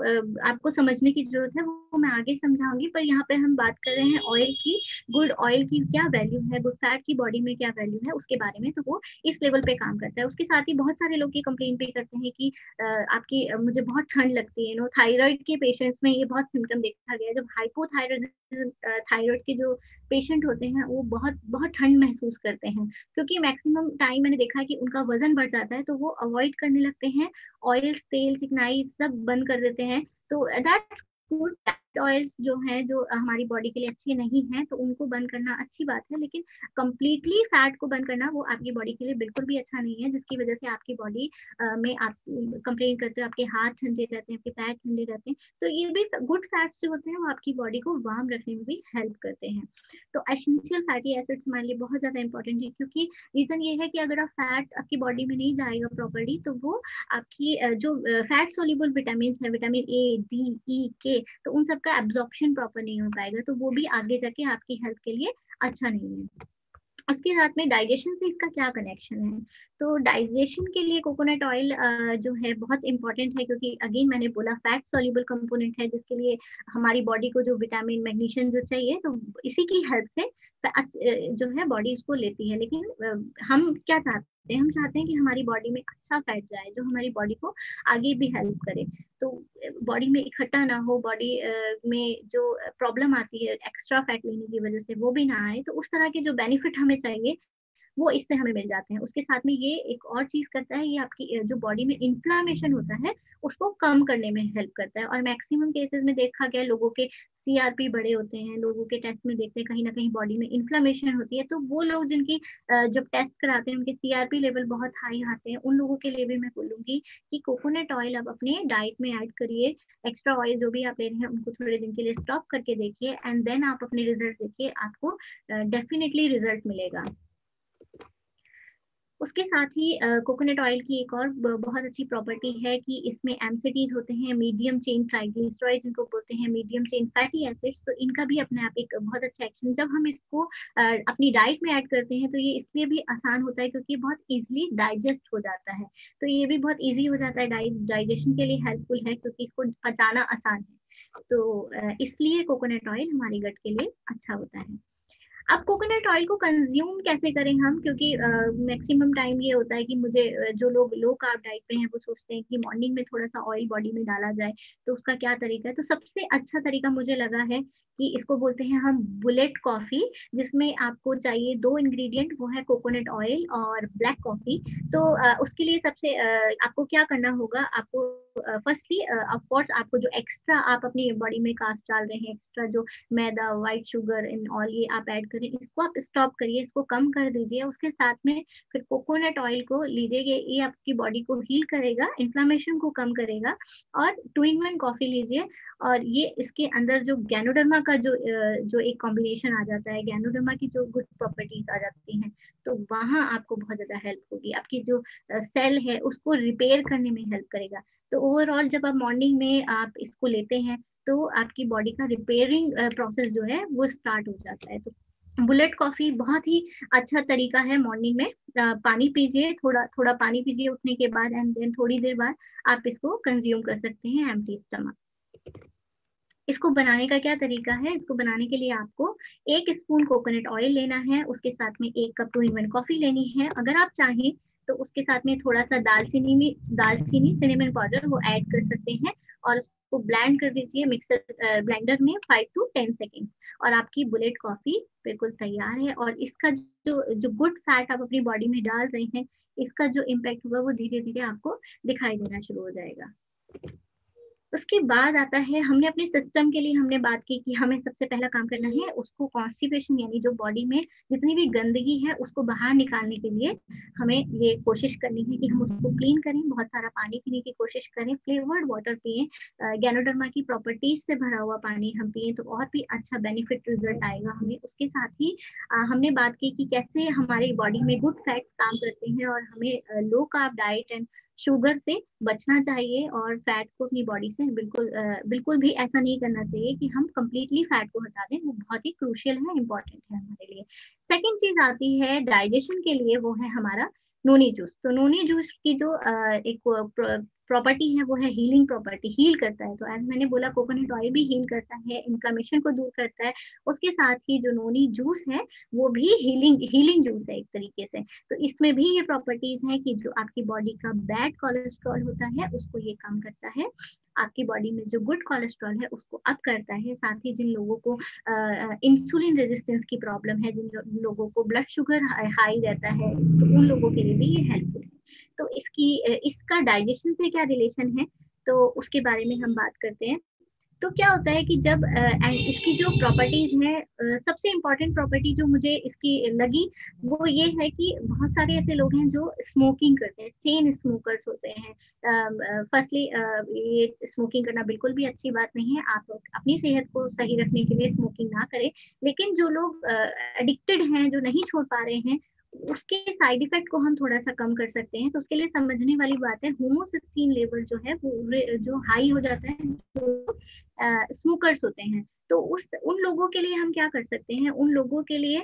आपको समझने की जरूरत है, वो मैं आगे समझाऊंगी। पर यहाँ पे हम बात कर रहे हैं ऑयल की, गुड ऑयल की क्या वैल्यू है, गुड फैट की बॉडी में क्या वैल्यू है उसके बारे में। तो वो इस लेवल पे काम करता है। उसके साथ ही बहुत सारे लोग ये कंप्लेन भी करते हैं कि आपकी मुझे बहुत ठंड लगती है। नो, थायराइड के पेशेंट्स में ये बहुत सिम्टम देखा गया है। जब हाइपोथायराइड थायराइड के जो पेशेंट होते हैं वो बहुत बहुत ठंड महसूस करते हैं, क्योंकि मैक्सिमम टाइम मैंने देखा है कि उनका वजन बढ़ जाता है, तो वो अवॉइड करने लगते हैं ऑयल, तेल, चिकनाई सब बंद कर देते हैं। तो दैट्स गुड, फैट ऑयल्स जो है जो हमारी बॉडी के लिए अच्छे नहीं है, तो उनको बंद करना अच्छी बात है, लेकिन कंप्लीटली फैट को बंद करना वो आपकी बॉडी के लिए बिल्कुल भी अच्छा नहीं है, जिसकी वजह से आपकी बॉडी में आप कंप्लेन करते हो आपके हाथ ठंडे रहते हैं, आपके पैर ठंडे रहते हैं। तो ये भी गुड फैट्स जो होते हैं वो आपकी बॉडी को वार्म रखने में भी हेल्प करते हैं। तो एसेंशियल फैटी एसिड्स हमारे लिए बहुत ज्यादा इंपॉर्टेंट है, क्योंकि रीजन ये है कि अगर आप फैट आपकी बॉडी में नहीं जाएगा प्रॉपर्ली, तो वो आपकी जो फैट सोल्यूबल विटामिन है, विटामिन ए, डी, ई, के, तो उन सबका एब्जॉर्प्शन प्रॉपर नहीं हो पाएगा, तो वो भी आगे जाके आपकी हेल्थ के लिए अच्छा नहीं है। उसके साथ में डाइजेशन से इसका क्या कनेक्शन है? तो डाइजेशन के लिए कोकोनट ऑयल जो है बहुत इंपॉर्टेंट है, क्योंकि अगेन मैंने बोला फैट सॉल्युबल कंपोनेंट है, जिसके लिए हमारी बॉडी को जो विटामिन मैग्नीशियम जो चाहिए, तो इसी की हेल्प से जो है बॉडी इसको लेती है। लेकिन हम क्या चाहते हैं? हम चाहते हैं कि हमारी बॉडी में अच्छा फैट जाए जो हमारी बॉडी को आगे भी हेल्प करे, तो बॉडी में इकट्ठा ना हो, बॉडी में जो प्रॉब्लम आती है एक्स्ट्रा फैट लेने की वजह से वो भी ना आए। तो उस तरह के जो बेनिफिट हमें चाहिए वो इससे हमें मिल जाते हैं। उसके साथ में ये एक और चीज करता है, ये आपकी जो बॉडी में इन्फ्लामेशन होता है उसको कम करने में हेल्प करता है। और मैक्सिमम केसेस में देखा गया लोगों के सीआरपी बड़े होते हैं, लोगों के टेस्ट में देखते हैं कहीं ना कहीं बॉडी में इन्फ्लामेशन होती है, तो वो लोग जिनकी जब टेस्ट कराते हैं उनके सीआरपी लेवल बहुत हाई आते हैं, उन लोगों के लिए भी मैं बोलूंगी कि कोकोनट ऑयल आप अपने डाइट में ऐड करिए। एक्स्ट्रा ऑयल जो भी आप ले रहे हैं उनको थोड़े दिन के लिए स्टॉप करके देखिए, एंड देन आप अपने रिजल्ट देखिए, आपको डेफिनेटली रिजल्ट मिलेगा। उसके साथ ही कोकोनट ऑयल की एक और बहुत अच्छी प्रॉपर्टी है कि इसमें एमसीटीज होते हैं, मीडियम चेन ट्राइग्लिसराइड्स जिनको बोलते हैं, मीडियम चेन फैटी एसिड्स। तो इनका भी अपने आप एक बहुत अच्छा एक्शन, जब हम इसको अपनी डाइट में ऐड करते हैं तो ये इसलिए भी आसान होता है क्योंकि बहुत इजीली डाइजेस्ट हो जाता है। तो ये भी बहुत ईजी हो जाता है, डाइजेशन के लिए हेल्पफुल है क्योंकि इसको पचाना आसान है। तो इसलिए कोकोनट ऑयल हमारे गट के लिए अच्छा होता है। अब कोकोनट ऑयल को कंज्यूम कैसे करें हम? क्योंकि मैक्सिमम टाइम ये होता है कि मुझे जो लोग लो कार्ब डाइट पे हैं वो सोचते हैं कि मॉर्निंग में थोड़ा सा ऑयल बॉडी में डाला जाए, तो उसका क्या तरीका है? तो सबसे अच्छा तरीका मुझे लगा है कि इसको बोलते हैं हम बुलेट कॉफी, जिसमें आपको चाहिए 2 इंग्रेडिएंट, वो है कोकोनट ऑयल और ब्लैक कॉफी। तो उसके लिए सबसे आपको क्या करना होगा? आपको फर्स्टली ऑफ कोर्स आपको जो एक्स्ट्रा आप अपनी बॉडी में कास्ट डाल रहे हैं, एक्स्ट्रा जो मैदा, व्हाइट शुगर इन ऑल ये आप ऐड करें, इसको आप स्टॉप करिए, इसको कम कर दीजिए। उसके साथ में फिर कोकोनट ऑयल को लीजिए, ये आपकी बॉडी को हील करेगा, इन्फ्लामेशन को कम करेगा। और 2-in-1 कॉफी लीजिए, और ये इसके अंदर जो गैनोडर्मा का जो एक कॉम्बिनेशन आ जाता है, गैनोडर्मा की जो गुड प्रॉपर्टीज आ जाती हैं, तो वहां आपको बहुत ज्यादा हेल्प होगी। आपकी जो सेल है उसको रिपेयर करने में हेल्प करेगा। तो ओवरऑल जब आप मॉर्निंग में आप इसको लेते हैं तो आपकी बॉडी का रिपेयरिंग प्रोसेस जो है वो स्टार्ट हो जाता है। तो बुलेट कॉफी बहुत ही अच्छा तरीका है मॉर्निंग में। पानी पीजिए, थोड़ा थोड़ा पानी पीजिए उठने के बाद, एंड देन थोड़ी देर बाद आप इसको कंज्यूम कर सकते हैं एम्प्टी स्टमक। इसको बनाने का क्या तरीका है? इसको बनाने के लिए आपको 1 स्पून कोकोनट ऑयल लेना है, उसके साथ में 1 कप 2-in-1 कॉफी लेनी है। अगर आप चाहें तो उसके साथ में थोड़ा सा दालचीनी सिनेमन पाउडर वो ऐड कर सकते हैं, और उसको ब्लेंड कर दीजिए मिक्सर ब्लेंडर में 5 to 10 सेकेंड्स, और आपकी बुलेट कॉफी बिल्कुल तैयार है। और इसका जो गुड फैट आप अपनी बॉडी में डाल रहे हैं, इसका जो इम्पैक्ट होगा वो धीरे धीरे आपको दिखाई देना शुरू हो जाएगा। उसके बाद आता है, हमने अपने सिस्टम के लिए हमने बात की कि हमें सबसे पहला काम करना है उसको कॉन्स्टिपेशन, यानी जो बॉडी में जितनी भी गंदगी है उसको बाहर निकालने के लिए हमें ये कोशिश करनी है कि हम उसको क्लीन करें, बहुत सारा पानी पीने की कोशिश करें, फ्लेवर्ड वाटर पिए, गैनोडर्मा की प्रॉपर्टीज से भरा हुआ पानी हम पिए तो और भी अच्छा बेनिफिट रिजल्ट आएगा हमें। उसके साथ ही हमने बात की कि कैसे हमारे बॉडी में गुड फैट्स काम करते हैं, और हमें low carb diet and sugar से बचना चाहिए, और फैट को अपनी बॉडी से बिल्कुल भी ऐसा नहीं करना चाहिए कि हम कंप्लीटली फैट को हटा दें। वो बहुत ही क्रूशियल है, इंपॉर्टेंट है हमारे लिए। सेकंड चीज आती है डाइजेशन के लिए, वो है हमारा नोनी जूस। तो नोनी जूस की जो एक प्रॉपर्टी है वो है हीलिंग प्रॉपर्टी, हील करता है। तो एज मैंने बोला कोकोनट ऑयल भी हील करता है, इन्फ्लेमेशन को दूर करता है। उसके साथ ही जो नोनी जूस है वो भी हीलिंग जूस है एक तरीके से। तो इसमें भी ये प्रॉपर्टीज हैं कि जो आपकी बॉडी का बैड कोलेस्ट्रॉल होता है उसको ये कम करता है, आपकी बॉडी में जो गुड कोलेस्ट्रॉल है उसको अप करता है। साथ ही जिन लोगों को इंसुलिन रेजिस्टेंस की प्रॉब्लम है, जिन लोगों को ब्लड शुगर हाई रहता है, तो उन लोगों के लिए भी ये हेल्पफुल है। तो इसका डाइजेशन से क्या रिलेशन है, तो उसके बारे में हम बात करते हैं। तो क्या होता है कि जब इसकी जो प्रॉपर्टीज है, सबसे इम्पोर्टेंट प्रॉपर्टी जो मुझे इसकी लगी वो ये है कि बहुत सारे ऐसे लोग हैं जो स्मोकिंग करते हैं, चेन स्मोकर्स होते हैं। फर्स्टली ये स्मोकिंग करना बिल्कुल भी अच्छी बात नहीं है, आप अपनी सेहत को सही रखने के लिए स्मोकिंग ना करें। लेकिन जो लोग एडिक्टेड हैं, जो नहीं छोड़ पा रहे हैं, उसके साइड इफेक्ट को हम थोड़ा सा कम कर सकते हैं। तो उसके लिए समझने वाली बात है, होमोसिस्टीन लेवल जो है वो जो हाई हो जाता है, जो स्मोकर्स होते हैं, तो उस उन लोगों के लिए हम क्या कर सकते हैं? उन लोगों के लिए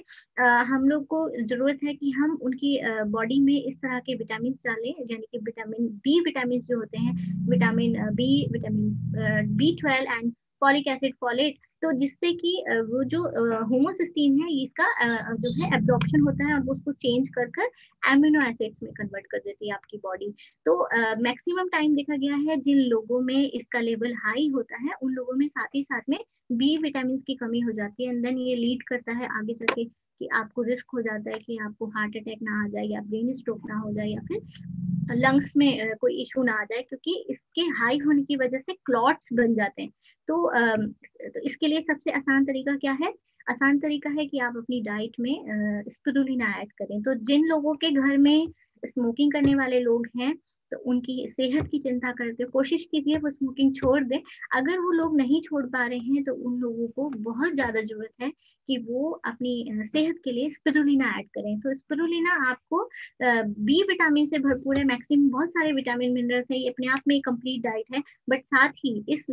हम लोग को जरूरत है कि हम उनकी बॉडी में इस तरह के विटामिन डालें, यानी कि विटामिन बी विटामिन जो होते हैं, vitamin B, vitamin B12 and folic acid, folate. तो जिससे कि वो जो होमोसिस्टीन है इसका जो है एब्जॉर्प्शन होता है और वो उसको चेंज कर कर एमिनो एसिड्स में कन्वर्ट कर देती है आपकी बॉडी। तो मैक्सिमम टाइम देखा गया है जिन लोगों में इसका लेवल हाई होता है उन लोगों में साथ ही साथ में बी विटामिन की कमी हो जाती है, एंड देन ये लीड करता है आगे जाके कि आपको रिस्क हो जाता है कि आपको हार्ट अटैक ना आ जाए, या ब्रेन स्ट्रोक ना हो जाए, या फिर लंग्स में कोई इशू ना आ जाए, क्योंकि इसके हाई होने की वजह से क्लॉट्स बन जाते हैं। तो इसके लिए सबसे आसान तरीका क्या है? आसान तरीका है कि आप अपनी डाइट में स्पिरुलिना ऐड करें। तो जिन लोगों के घर में स्मोकिंग करने वाले लोग हैं, तो उनकी सेहत की चिंता करते कोशिश कीजिए वो स्मोकिंग छोड़ दें। अगर वो लोग नहीं छोड़ पा रहे हैं तो उन लोगों को बहुत ज्यादा जरूरत है कि वो अपनी सेहत के लिए स्पिरुलिना ऐड करें। तो स्पिरुलिना आपको बी विटामिन से भरपूर है, मैक्सिमम बहुत सारे विटामिन मिनरल्स है, ये अपने आप में कंप्लीट डाइट है। बट साथ ही इस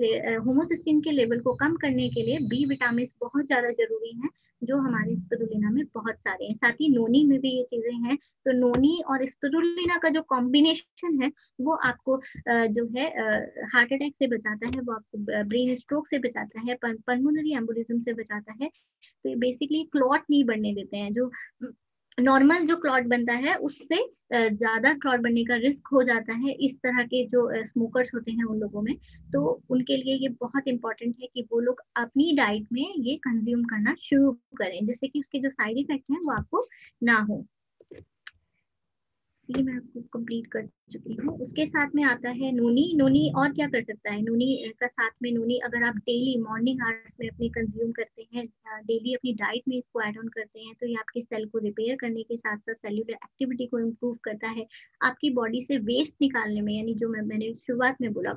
होमोसिस्टिन के लेवल को कम करने के लिए बी विटामिन बहुत ज्यादा जरूरी है, जो हमारे स्पिरुलिना में बहुत सारे हैं। साथ ही नोनी में भी ये चीजें हैं। तो नोनी और स्पिरुलिना का जो कॉम्बिनेशन है वो आपको जो है हार्ट अटैक से बचाता है, वो आपको ब्रेन स्ट्रोक से बचाता है, पल्मोनरी एम्बोलिज्म से बचाता है। तो ये बेसिकली क्लॉट नहीं बनने देते हैं। जो नॉर्मल जो क्लॉट बनता है उससे ज्यादा क्लॉट बनने का रिस्क हो जाता है इस तरह के जो स्मोकर्स होते हैं उन लोगों में। तो उनके लिए ये बहुत इंपॉर्टेंट है कि वो लोग अपनी डाइट में ये कंज्यूम करना शुरू करें, जिससे कि उसके जो साइड इफेक्ट हैं वो आपको ना हो। ये मैं आपको कंप्लीट कर चुकी हूँ। उसके साथ में आता है नोनी। नोनी और क्या कर सकता है? नोनी का साथ में नोनी अगर आप डेली मॉर्निंग आवर्स में अपनी कंज्यूम करते हैं, डेली अपनी डाइट में इसको ऐड ऑन करते हैं, तो ये आपकी सेल को रिपेयर करने के साथ साथ सेल्यूलर एक्टिविटी को इम्प्रूव करता है, आपकी बॉडी से वेस्ट निकालने में, यानी जो मैंने शुरुआत में बोला,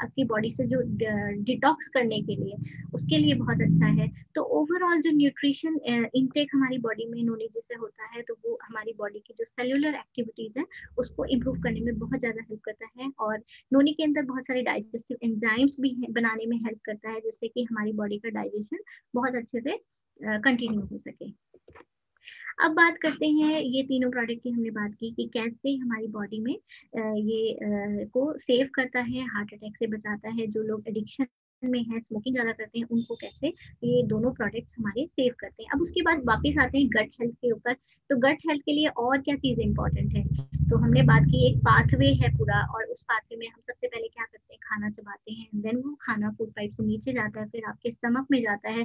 आपकी बॉडी से जो डिटॉक्स करने के लिए, उसके लिए बहुत अच्छा है। तो ओवरऑल जो न्यूट्रिशन इनटेक हमारी बॉडी में नोनी जिसे होता है, तो वो हमारी बॉडी की जो सेल्यूलर एक्टिविटीज है उसको इम्प्रूव करने में बहुत ज्यादा हेल्प करता है। और नोनी के अंदर बहुत सारे डाइजेस्टिव एंजाइम्स भी बनाने में हेल्प करता है, जिससे कि हमारी बॉडी का डाइजेशन बहुत अच्छे से कंटिन्यू हो सके। अब बात करते हैं, ये तीनों प्रोडक्ट की हमने बात की कि कैसे हमारी बॉडी में ये को सेव करता है, हार्ट अटैक से बचाता है, जो लोग एडिक्शन में है, स्मोकिंग ज्यादा करते हैं, उनको कैसे ये दोनों प्रोडक्ट्स हमारे सेव करते हैं। अब उसके बाद वापस आते हैं गट हेल्थ के ऊपर। तो गट हेल्थ के लिए और क्या चीजें इंपॉर्टेंट है? तो हमने बात की एक पाथवे है पूरा, और उस पाथवे में हम सबसे पहले क्या करते हैं? खाना चबाते हैं, देन वो खाना फूड पाइप से नीचे जाता है, फिर आपके स्टमक में जाता है,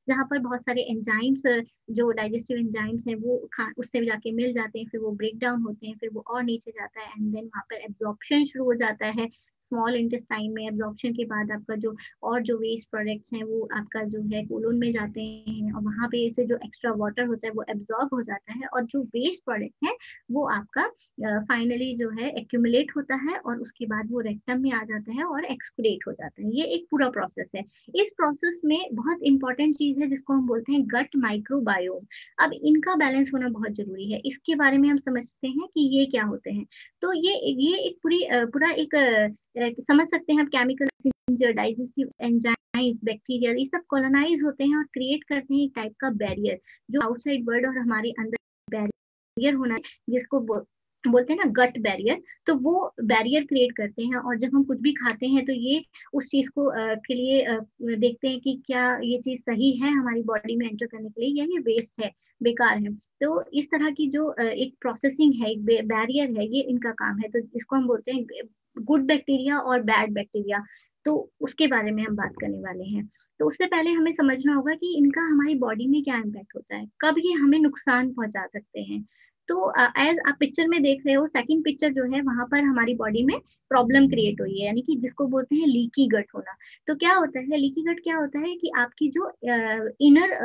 जहाँ पर बहुत सारे एंजाइम्स, जो डाइजेस्टिव एंजाइम्स हैं वो उससे जाके मिल जाते हैं, फिर वो ब्रेक डाउन होते हैं, फिर वो और नीचे जाता है, एंड देन वहाँ पर एब्जॉर्प्शन शुरू हो जाता है स्मॉल इंटेस्टाइन में। एब्जॉर्प्शन के बाद आपका जो और जो वेस्ट प्रोडक्ट्स हैं वो आपका जो है कोलोन में जाते हैं, और वहाँ पे से जो एक्स्ट्रा वाटर होता है वो एब्जॉर्ब हो जाता है, और जो वेस्ट प्रोडक्ट है वो आपका फाइनली जो है एक्यूमुलेट होता है, और उसके बाद वो रेक्टम में आ जाता है और एक्सक्रीट हो जाता है। ये एक पूरा प्रोसेस है। इस प्रोसेस में बहुत इंपॉर्टेंट चीज है जिसको हम बोलते हैं गट माइक्रोबायोम। अब इनका बैलेंस होना बहुत जरूरी है। इसके बारे में हम समझते हैं कि ये क्या होते हैं। तो ये एक पूरा एक समझ सकते हैं आप, केमिकल, डाइजेस्टिव एंजाइम्स, बैक्टीरिया, ये सब कॉलोनाइज होते हैं और क्रिएट करते हैं एक टाइप का बैरियर, जो आउटसाइड वर्ल्ड और हमारे अंदर बैरियर होना है, जिसको बोलते हैं ना गट बैरियर। तो वो बैरियर क्रिएट करते हैं, और जब हम कुछ भी खाते हैं तो ये उस चीज को के लिए देखते हैं कि क्या ये चीज सही है हमारी बॉडी में एंटर करने के लिए, या ये वेस्ट है, बेकार है। तो इस तरह की जो एक प्रोसेसिंग है, एक बैरियर है, ये इनका काम है। तो इसको हम बोलते हैं गुड बैक्टीरिया और बैड बैक्टीरिया। तो उसके बारे में हम बात करने वाले हैं। तो उससे पहले हमें समझना होगा कि इनका हमारी बॉडी में क्या इम्पैक्ट होता है, कब ये हमें नुकसान पहुंचा सकते हैं। तो एज आप पिक्चर में देख रहे हो, सेकंड पिक्चर जो है वहां पर हमारी बॉडी में प्रॉब्लम क्रिएट हुई है, यानी कि जिसको बोलते हैं लीकी गट होना। तो क्या होता है लीकी गट, क्या होता है कि आपकी जो इनर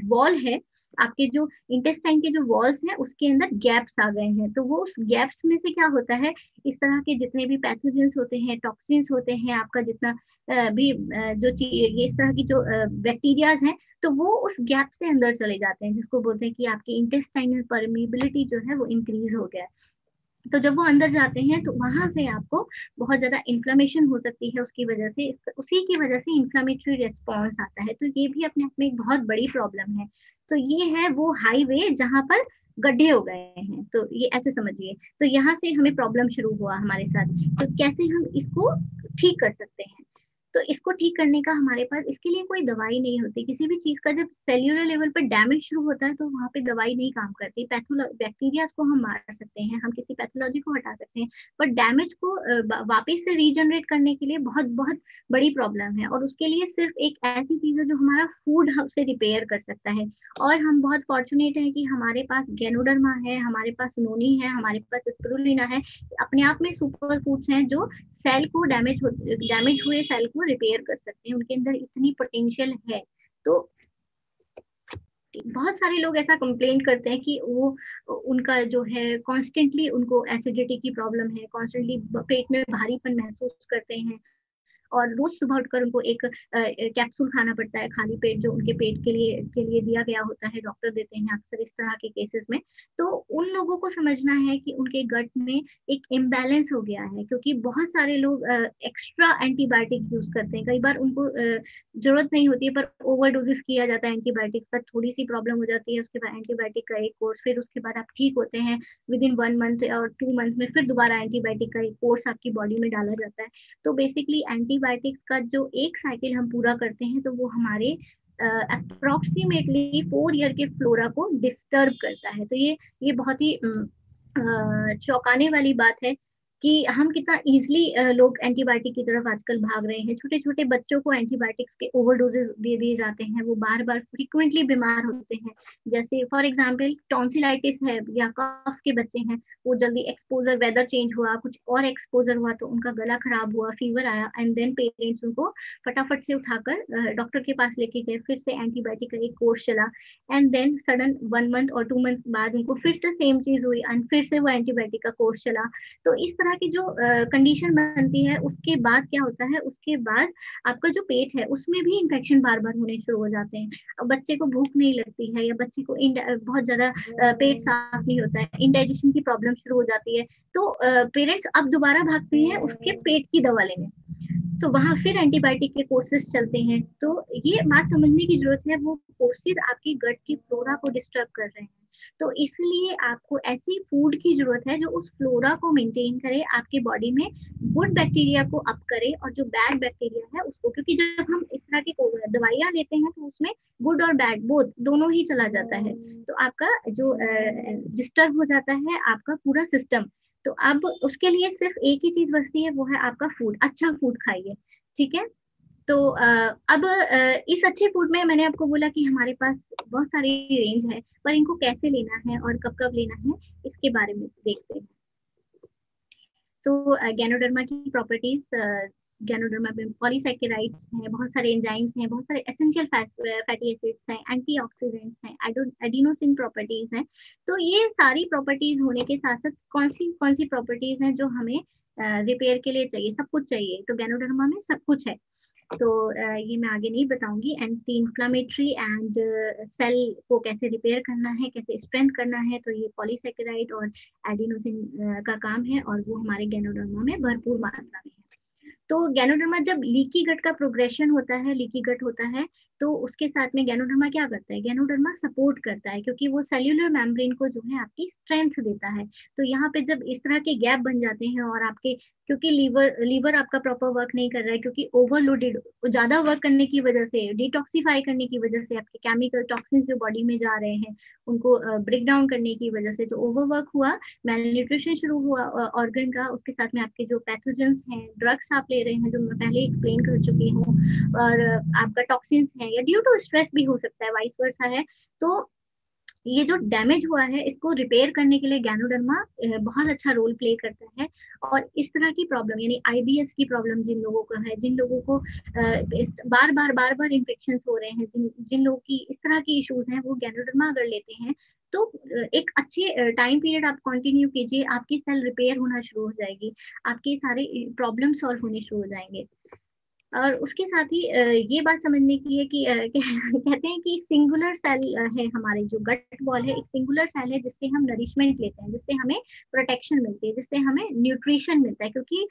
वॉल है, आपके जो इंटेस्टाइन के जो वॉल्स हैं उसके अंदर गैप्स आ गए हैं। तो वो उस गैप्स में से क्या होता है, इस तरह के जितने भी पैथोजेंस होते हैं, टॉक्सिन्स होते हैं, आपका जितना भी जो ये इस तरह की जो बैक्टीरियाज हैं, तो वो उस गैप से अंदर चले जाते हैं, जिसको बोलते हैं कि आपकी इंटेस्टाइनल परमिबिलिटी जो है वो इंक्रीज हो गया है। तो जब वो अंदर जाते हैं तो वहां से आपको बहुत ज्यादा इन्फ्लेमेशन हो सकती है, उसकी वजह से उसी की वजह से इन्फ्लेमेटरी रेस्पॉन्स आता है। तो ये भी अपने आप में एक बहुत बड़ी प्रॉब्लम है। तो ये है वो हाईवे जहां पर गड्ढे हो गए हैं, तो ये ऐसे समझिए। तो यहाँ से हमें प्रॉब्लम शुरू हुआ हमारे साथ। तो कैसे हम इसको ठीक कर सकते हैं? तो इसको ठीक करने का हमारे पास, इसके लिए कोई दवाई नहीं होती। किसी भी चीज का जब सेल्यूलर लेवल पर डैमेज शुरू होता है तो वहां पे दवाई नहीं काम करती। बैक्टीरिया को हम मार सकते हैं, हम किसी पैथोलॉजी को हटा सकते हैं, बट डैमेज को वापस से रीजनरेट करने के लिए बहुत बहुत बड़ी प्रॉब्लम है। और उसके लिए सिर्फ एक ऐसी चीज है जो हमारा फूड हमसे रिपेयर कर सकता है। और हम बहुत फॉर्चुनेट हैं कि हमारे पास गैनोडर्मा है, हमारे पास नोनी है, हमारे पास स्पिरुलिना है, अपने आप में सुपर फूड्स हैं जो सेल को डैमेज हुए सेल को रिपेयर कर सकते हैं। उनके अंदर इतनी पोटेंशियल है। तो बहुत सारे लोग ऐसा कंप्लेन करते हैं कि वो उनका जो है कॉन्स्टेंटली उनको एसिडिटी की प्रॉब्लम है, कॉन्स्टेंटली पेट में भारीपन महसूस करते हैं, और रोज सुबह उठकर उनको एक कैप्सूल खाना पड़ता है खाली पेट, जो उनके पेट के लिए दिया गया होता है, डॉक्टर देते हैं अक्सर इस तरह के केसेस में। तो उन लोगों को समझना है कि उनके गट में एक इम्बैलेंस हो गया है, क्योंकि बहुत सारे लोग एक्स्ट्रा एंटीबायोटिक यूज करते हैं। कई बार उनको जरूरत नहीं होती है पर ओवरडोजेस किया जाता है एंटीबायोटिक्स का, थोड़ी सी प्रॉब्लम हो जाती है, उसके बाद एंटीबायोटिक का एक कोर्स, फिर उसके बाद आप ठीक होते हैं, विद इन 1 मंथ और 2 मंथ में फिर दोबारा एंटीबायोटिक का एक कोर्स आपकी बॉडी में डाला जाता है। तो बेसिकली एंटीबायोटिक्स का जो एक साइकिल हम पूरा करते हैं तो वो हमारे अप्रोक्सीमेटली 4 ईयर के फ्लोरा को डिस्टर्ब करता है। तो ये बहुत ही चौंकाने वाली बात है कि हम कितना इजिली लोग एंटीबायोटिक की तरफ आजकल भाग रहे हैं। छोटे छोटे बच्चों को एंटीबायोटिक्स के ओवरडोजेस दे दिए जाते हैं, वो बार बार फ्रिक्वेंटली बीमार होते हैं। जैसे फॉर एग्जांपल टॉन्सिलाइटिस है या कफ के बच्चे हैं, वो जल्दी एक्सपोजर, वेदर चेंज हुआ, कुछ और एक्सपोजर हुआ तो उनका गला खराब हुआ, फीवर आया, एंड देन पेरेंट्स उनको फटाफट से उठाकर डॉक्टर के पास लेके गए, फिर से एंटीबायोटिक का एक कोर्स चला, एंड देन सडन 1 मंथ और 2 मंथ बाद उनको फिर से सेम चीज हुई एंड फिर से वो एंटीबायोटिक का कोर्स चला। तो इस तरह की जो कंडीशन बनती है, उसके बाद क्या होता है, उसके बाद आपका जो पेट है उसमें भी इन्फेक्शन बार बार होने शुरू हो जाते हैं। अब बच्चे को भूख नहीं लगती है, या बच्चे को बहुत ज्यादा पेट साफ नहीं होता है, इंडाइजेशन की प्रॉब्लम शुरू हो जाती है, तो पेरेंट्स अब दोबारा भागते हैं उसके पेट की दवा लेने। तो वहां फिर एंटीबायोटिक के कोर्सेज चलते हैं। तो ये बात समझने की जरूरत है, वो कोर्सेज आपकी गट की फ्लोरा को डिस्टर्ब कर रहे हैं। तो इसलिए आपको ऐसी फूड की जरूरत है जो उस फ्लोरा को मेंटेन करे, आपके बॉडी में गुड बैक्टीरिया को अप करे और जो बैड बैक्टीरिया है उसको, क्योंकि जब हम इस तरह की दवाइयां लेते हैं तो उसमें गुड और बैड बोथ दोनों ही चला जाता है। तो आपका जो डिस्टर्ब हो जाता है आपका पूरा सिस्टम। तो अब उसके लिए सिर्फ एक ही चीज बचती है, वो है आपका फूड। अच्छा फूड खाइए, ठीक है। तो अब इस अच्छे फूड में मैंने आपको बोला कि हमारे पास बहुत सारी रेंज है, पर इनको कैसे लेना है और कब कब लेना है इसके बारे में देखते हैं। सो गैनोडर्मा की प्रॉपर्टीज, गैनोडर्मा में पॉलीसैकेराइड्स हैं, बहुत सारे एंजाइम्स हैं, बहुत सारे एसेंशियल फैटी एसिड्स हैं, एंटीऑक्सीडेंट्स हैं, एडिनोसिन प्रॉपर्टीज हैं। तो ये सारी प्रॉपर्टीज होने के साथ साथ कौन सी प्रॉपर्टीज हैं जो हमें रिपेयर के लिए चाहिए? सब कुछ चाहिए। तो गैनोडर्मा में सब कुछ है। तो ये मैं आगे नहीं बताऊंगी। एंटी इन्फ्लामेटरी एंड सेल को कैसे रिपेयर करना है, कैसे स्ट्रेंथ करना है, तो ये पॉलीसैकेराइड और एडिनोसिन का काम है, और वो हमारे गैनोडर्मा में भरपूर मात्रा में है। तो गैनोडर्मा जब लीकी गट का प्रोग्रेशन होता है, लीकी गट होता है, तो उसके साथ में गैनोडर्मा क्या करता है, गैनोडर्मा सपोर्ट करता है, क्योंकि वो सेल्यूलर मेम्ब्रेन को जो है आपकी स्ट्रेंथ देता है। तो यहाँ पे जब इस तरह के गैप बन जाते हैं और आपके, क्योंकि लीवर आपका प्रॉपर वर्क नहीं कर रहा है, क्योंकि ओवरलोडेड, ज्यादा वर्क करने की वजह से, डिटॉक्सिफाई करने की वजह से, आपके केमिकल टॉक्सिन्स जो बॉडी में जा रहे हैं उनको ब्रेक डाउन करने की वजह से, तो ओवरवर्क हुआ, मेलन्यूट्रिशन शुरू हुआ ऑर्गन का, उसके साथ में आपके जो पैथोजेंस हैं, ड्रग्स आप ले रहे हैं जो मैं पहले एक्सप्लेन कर चुकी हूँ, और आपका टॉक्सिन्स है, या ड्यू टू स्ट्रेस भी हो सकता है, वाइस वर्सा है। तो ये जो डैमेज हुआ है इसको रिपेयर करने के लिए गैनोडर्मा बहुत अच्छा रोल प्ले करता है। और इस तरह की प्रॉब्लम यानी आईबीएस की प्रॉब्लम जिन लोगों को है, जिन लोगों को बार बार इन्फेक्शन हो रहे हैं, जिन जिन लोगों की इस तरह की इश्यूज हैं, वो गैनोडर्मा अगर लेते हैं तो एक अच्छे टाइम पीरियड आप कंटिन्यू कीजिए, आपकी सेल रिपेयर होना शुरू हो जाएगी, आपके सारे प्रॉब्लम सॉल्व होने शुरू हो जाएंगे। और उसके साथ ही ये बात समझने की है कि कहते हैं कि सिंगुलर सेल है, हमारे जो गट वॉल है एक सिंगुलर सेल है जिससे हम नरिशमेंट लेते हैं, जिससे हमें प्रोटेक्शन मिलती है, जिससे हमें न्यूट्रिशन मिलता है। क्योंकि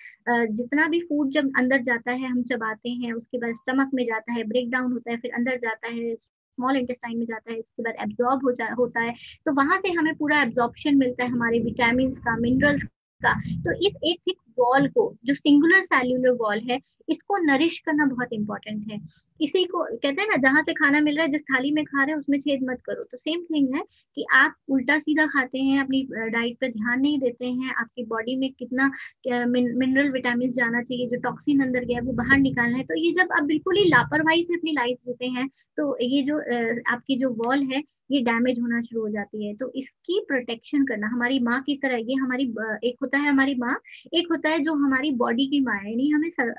जितना भी फूड जब अंदर जाता है हम चबाते हैं, उसके बाद स्टमक में जाता है, ब्रेक डाउन होता है, फिर अंदर जाता है, स्मॉल इंटेस्टाइन में जाता है, उसके बाद एब्जॉर्ब होता है, तो वहां से हमें पूरा एब्जॉर्प्शन मिलता है हमारे विटामिन का, मिनरल्स का। तो इस एक थिक वॉल को, जो सिंगुलर सेल्यूलर वॉल है, इसको नरिश करना बहुत इंपॉर्टेंट है। इसी को कहते हैं ना, जहां से खाना मिल रहा है, जिस थाली में खा रहे हैं उसमें छेद मत करो। तो सेम थिंग है कि आप उल्टा सीधा खाते हैं, अपनी डाइट पे ध्यान नहीं देते हैं, आपकी बॉडी में कितना मिनरल विटामिन जाना चाहिए, जो टॉक्सिन अंदर गया है वो बाहर निकालना है। तो ये जब आप बिल्कुल ही लापरवाही से अपनी लाइफ जीते हैं, तो ये जो आपकी जो वॉल है ये डैमेज होना शुरू हो जाती है। तो इसकी प्रोटेक्शन करना हमारी माँ की तरह, ये हमारी एक होता है हमारी माँ, एक होता है जो हमारी बॉडी की माँ है। यानी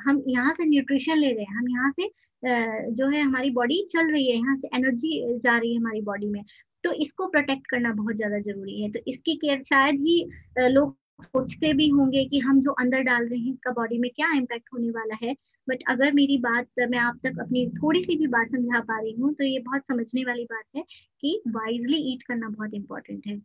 हम यहाँ से न्यूट्रिशन ले रहे हैं, हम यहाँ से जो है हमारी बॉडी चल रही है, यहाँ से एनर्जी जा रही है हमारी बॉडी में। तो इसको प्रोटेक्ट करना बहुत ज्यादा जरूरी है। तो इसकी केयर शायद ही लोग सोचते भी होंगे कि हम जो अंदर डाल रहे हैं इसका बॉडी में क्या इम्पैक्ट होने वाला है। बट अगर मेरी बात मैं आप तक अपनी थोड़ी सी भी बात समझा पा रही हूँ, तो ये बहुत समझने वाली बात है कि वाइजली ईट करना बहुत इंपॉर्टेंट है।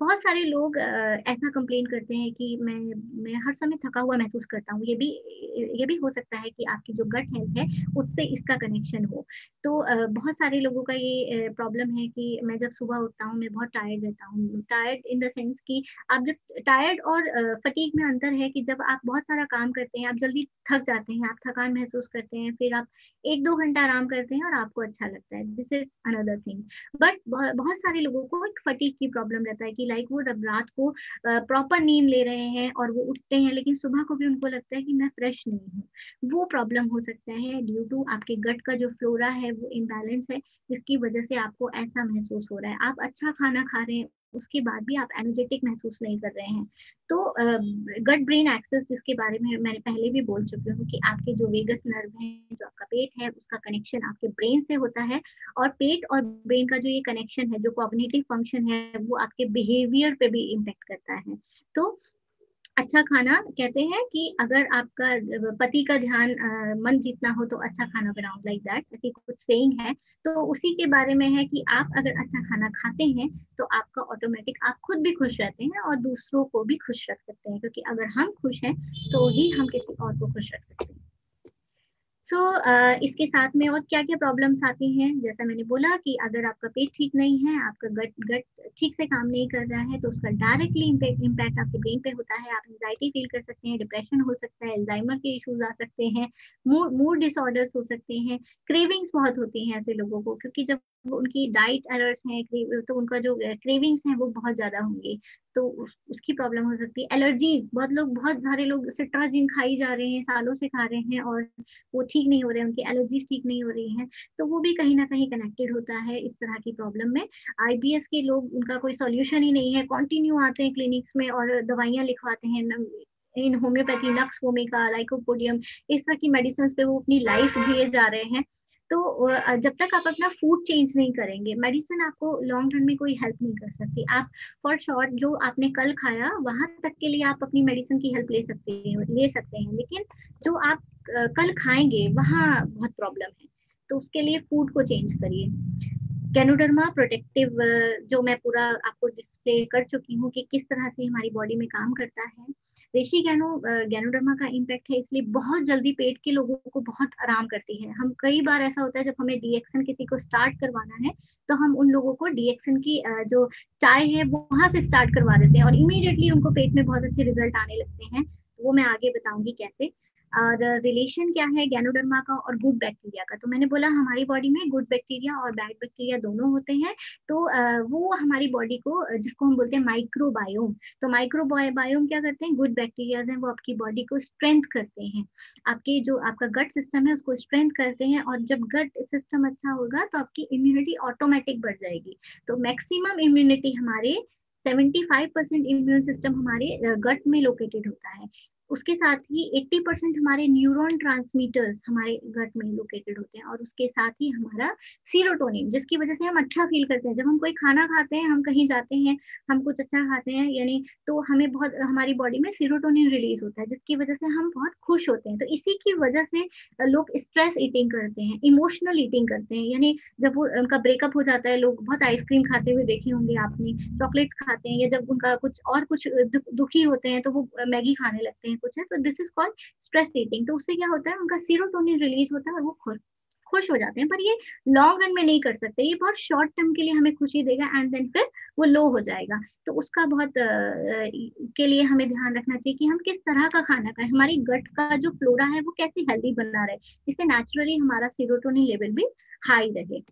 बहुत सारे लोग ऐसा कंप्लेन करते हैं कि मैं हर समय थका हुआ महसूस करता हूँ। ये भी हो सकता है कि आपकी जो गट हेल्थ है उससे इसका कनेक्शन हो। तो बहुत सारे लोगों का ये प्रॉब्लम है कि मैं जब सुबह उठता हूँ मैं बहुत टायर्ड रहता हूँ। टायर्ड इन द सेंस कि आप जब टायर्ड और फटीग में अंतर है कि जब आप बहुत सारा काम करते हैं आप जल्दी थक जाते हैं, आप थकान महसूस करते हैं, फिर आप 1-2 घंटा आराम करते हैं और आपको अच्छा लगता है, this is another thing. But बहुत सारे लोगों को एक फटीग की प्रॉब्लम रहता है कि लाइक वो जब रात को प्रॉपर नींद ले रहे हैं और वो उठते हैं लेकिन सुबह को भी उनको लगता है कि मैं फ्रेश नहीं हूँ। वो प्रॉब्लम हो सकता है ड्यू टू आपके गट का जो फ्लोरा है वो इम्बैलेंस है, जिसकी वजह से आपको ऐसा महसूस हो रहा है। आप अच्छा खाना खा रहे हैं उसके बाद भी आप एनर्जेटिक महसूस नहीं कर रहे हैं। तो गट ब्रेन एक्सेस, जिसके बारे में मैंने पहले भी बोल चुकी हूँ कि आपके जो वेगस नर्व है, जो आपका पेट है, उसका कनेक्शन आपके ब्रेन से होता है। और पेट और ब्रेन का जो ये कनेक्शन है, जो कॉग्निटिव फंक्शन है, वो आपके बिहेवियर पे भी इम्पेक्ट करता है। तो अच्छा खाना, कहते हैं कि अगर आपका पति का ध्यान मन जीतना हो तो अच्छा खाना बनाओ, लाइक दैट, ऐसी कुछ सेइंग है। तो उसी के बारे में है कि आप अगर अच्छा खाना खाते हैं तो आपका ऑटोमेटिक, आप खुद भी खुश रहते हैं और दूसरों को भी खुश रख सकते हैं, क्योंकि अगर हम खुश हैं तो ही हम किसी और को खुश रख सकते हैं। सो इसके साथ में और क्या क्या प्रॉब्लम्स आती हैं, जैसा मैंने बोला कि अगर आपका पेट ठीक नहीं है, आपका गट गट ठीक से काम नहीं कर रहा है, तो उसका डायरेक्टली इम्पैक्ट आपके ब्रेन पे होता है। आप एंजाइटी फील कर सकते हैं, डिप्रेशन हो सकता है, अल्जाइमर के इश्यूज आ सकते हैं, मूड डिसऑर्डर्स हो सकते हैं, क्रेविंग्स बहुत होती हैं ऐसे लोगों को, क्योंकि जब उनकी डाइट एरर्स हैं तो उनका जो क्रेविंग्स हैं वो बहुत ज्यादा होंगी, तो उसकी प्रॉब्लम हो सकती है। एलर्जीज, बहुत सारे लोग सिट्राजिन खाई जा रहे हैं, सालों से खा रहे हैं और वो ठीक नहीं हो रहे हैं, उनकी एलर्जीज ठीक नहीं हो रही हैं, तो वो भी कहीं ना कहीं कनेक्टेड होता है इस तरह की प्रॉब्लम में। आईबीएस के लोग, उनका कोई सॉल्यूशन ही नहीं है, कंटिन्यू आते हैं क्लिनिक्स में और दवाइयां लिखवाते हैं इन होम्योपैथी, नक्स वोमिका, लाइकोपोडियम, इस तरह की मेडिसिन पे वो अपनी लाइफ जिए जा रहे हैं। तो जब तक आप अपना फूड चेंज नहीं करेंगे, मेडिसिन आपको लॉन्ग रन में कोई हेल्प नहीं कर सकती। आप फॉर श्योर जो आपने कल खाया वहां तक के लिए आप अपनी मेडिसिन की हेल्प ले सकते हैं, लेकिन जो आप कल खाएंगे वहां बहुत प्रॉब्लम है। तो उसके लिए फूड को चेंज करिए। गैनोडर्मा प्रोटेक्टिव, जो मैं पूरा आपको डिस्प्ले कर चुकी हूँ कि किस तरह से हमारी बॉडी में काम करता है। रेशी गैनोडर्मा का इम्पैक्ट है, इसलिए बहुत जल्दी पेट के लोगों को बहुत आराम करती है। हम कई बार ऐसा होता है जब हमें डीएक्सन किसी को स्टार्ट करवाना है तो हम उन लोगों को डीएक्सन की जो चाय है वो वहां से स्टार्ट करवा देते हैं और इमीडिएटली उनको पेट में बहुत अच्छे रिजल्ट आने लगते हैं। वो मैं आगे बताऊंगी कैसे। और रिलेशन क्या है गैनोडर्मा का और गुड बैक्टीरिया का। तो मैंने बोला हमारी बॉडी में गुड बैक्टीरिया और बैड बैक्टीरिया दोनों होते हैं। तो वो हमारी बॉडी को, जिसको हम बोलते हैं माइक्रोबायोम, तो माइक्रोबायोम क्या करते हैं, गुड बैक्टीरिया हैं वो आपकी बॉडी को स्ट्रेंथ करते हैं, आपके जो आपका गट सिस्टम है उसको स्ट्रेंथ करते हैं। और जब गट सिस्टम अच्छा होगा तो आपकी इम्यूनिटी ऑटोमेटिक बढ़ जाएगी। तो मैक्सिमम इम्यूनिटी हमारे 75% इम्यून सिस्टम हमारे गट में लोकेटेड होता है। उसके साथ ही 80% हमारे न्यूरॉन ट्रांसमीटर्स हमारे गट में लोकेटेड होते हैं। और उसके साथ ही हमारा सीरोटोनिन, जिसकी वजह से हम अच्छा फील करते हैं। जब हम कोई खाना खाते हैं, हम कहीं जाते हैं, हम कुछ अच्छा खाते हैं यानी, तो हमें बहुत, हमारी बॉडी में सीरोटोनिन रिलीज होता है, जिसकी वजह से हम बहुत खुश होते हैं। तो इसी की वजह से लोग स्ट्रेस ईटिंग करते हैं, इमोशनल ईटिंग करते हैं, यानी जब वो उनका ब्रेकअप हो जाता है, लोग बहुत आइसक्रीम खाते हुए देखे होंगे आपने, चॉकलेट्स खाते हैं, या जब उनका कुछ दुखी होते हैं तो वो मैगी खाने लगते हैं कुछ है। तो this is called stress eating. तो उससे क्या होता है, उनका सीरोटोनिन रिलीज होता है और वो खुश हो जाते हैं। पर ये लॉन्ग रन में नहीं कर सकते, ये बहुत शॉर्ट टर्म के लिए हमें खुशी देगा एंड देन फिर वो लो हो जाएगा। तो उसका बहुत के लिए हमें ध्यान रखना चाहिए कि हम किस तरह का खाना खाएं, हमारी गट का जो फ्लोरा है वो कैसे हेल्दी बना रहे, जिससे नेचुरली हमारा सीरोटोनिन लेवल भी हाई रहे।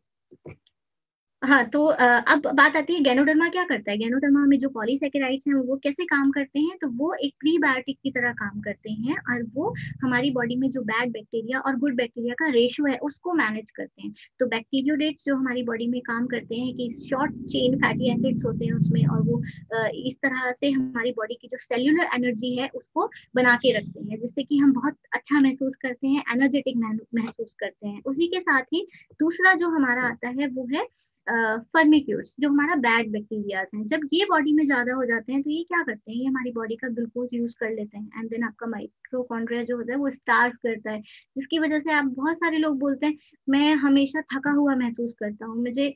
हाँ, तो अब बात आती है गैनोडर्मा क्या करता है। गैनोडर्मा में जो पॉलीसैकेराइड्स हैं वो कैसे काम करते हैं, तो वो एक प्रीबायोटिक की तरह काम करते हैं, और वो हमारी बॉडी में जो बैड बैक्टीरिया और गुड बैक्टीरिया का रेशियो है उसको मैनेज करते हैं। तो बैक्टीरियोडेट्स जो हमारी बॉडी में काम करते हैं कि शॉर्ट चेन फैटी एसिड्स होते हैं उसमें, और वो इस तरह से हमारी बॉडी की जो सेल्यूलर एनर्जी है उसको बना के रखते हैं, जिससे कि हम बहुत अच्छा महसूस करते हैं, एनर्जेटिक महसूस करते हैं। उसी के साथ ही दूसरा जो हमारा आता है वो है फर्मिक्यूट्स, जो हमारा बैड बैक्टीरियाज हैं। जब ये बॉडी में ज्यादा हो जाते हैं तो ये क्या करते हैं, ये हमारी बॉडी का ग्लूकोज यूज कर लेते हैं, एंड देन आपका माइक्रोकॉन्ड्रिया जो होता है वो स्टार्व करता है, जिसकी वजह से आप, बहुत सारे लोग बोलते हैं मैं हमेशा थका हुआ महसूस करता हूँ, मुझे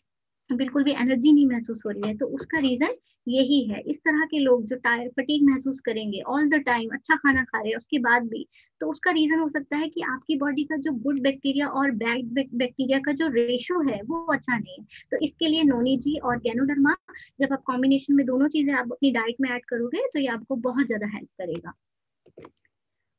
बिल्कुल भी एनर्जी नहीं महसूस हो रही है। तो उसका रीजन यही है। इस तरह के लोग जो टायर फटीग महसूस करेंगे ऑल द टाइम, अच्छा खाना खा रहे हैं उसके बाद भी, तो उसका रीजन हो सकता है कि आपकी बॉडी का जो गुड बैक्टीरिया और बैड बैक्टीरिया का जो रेशो है वो अच्छा नहीं है। तो इसके लिए नोनी जी और गैनोडर्मा, जब आप कॉम्बिनेशन में दोनों चीजें आप अपनी डाइट में ऐड करोगे तो ये आपको बहुत ज्यादा हेल्प करेगा।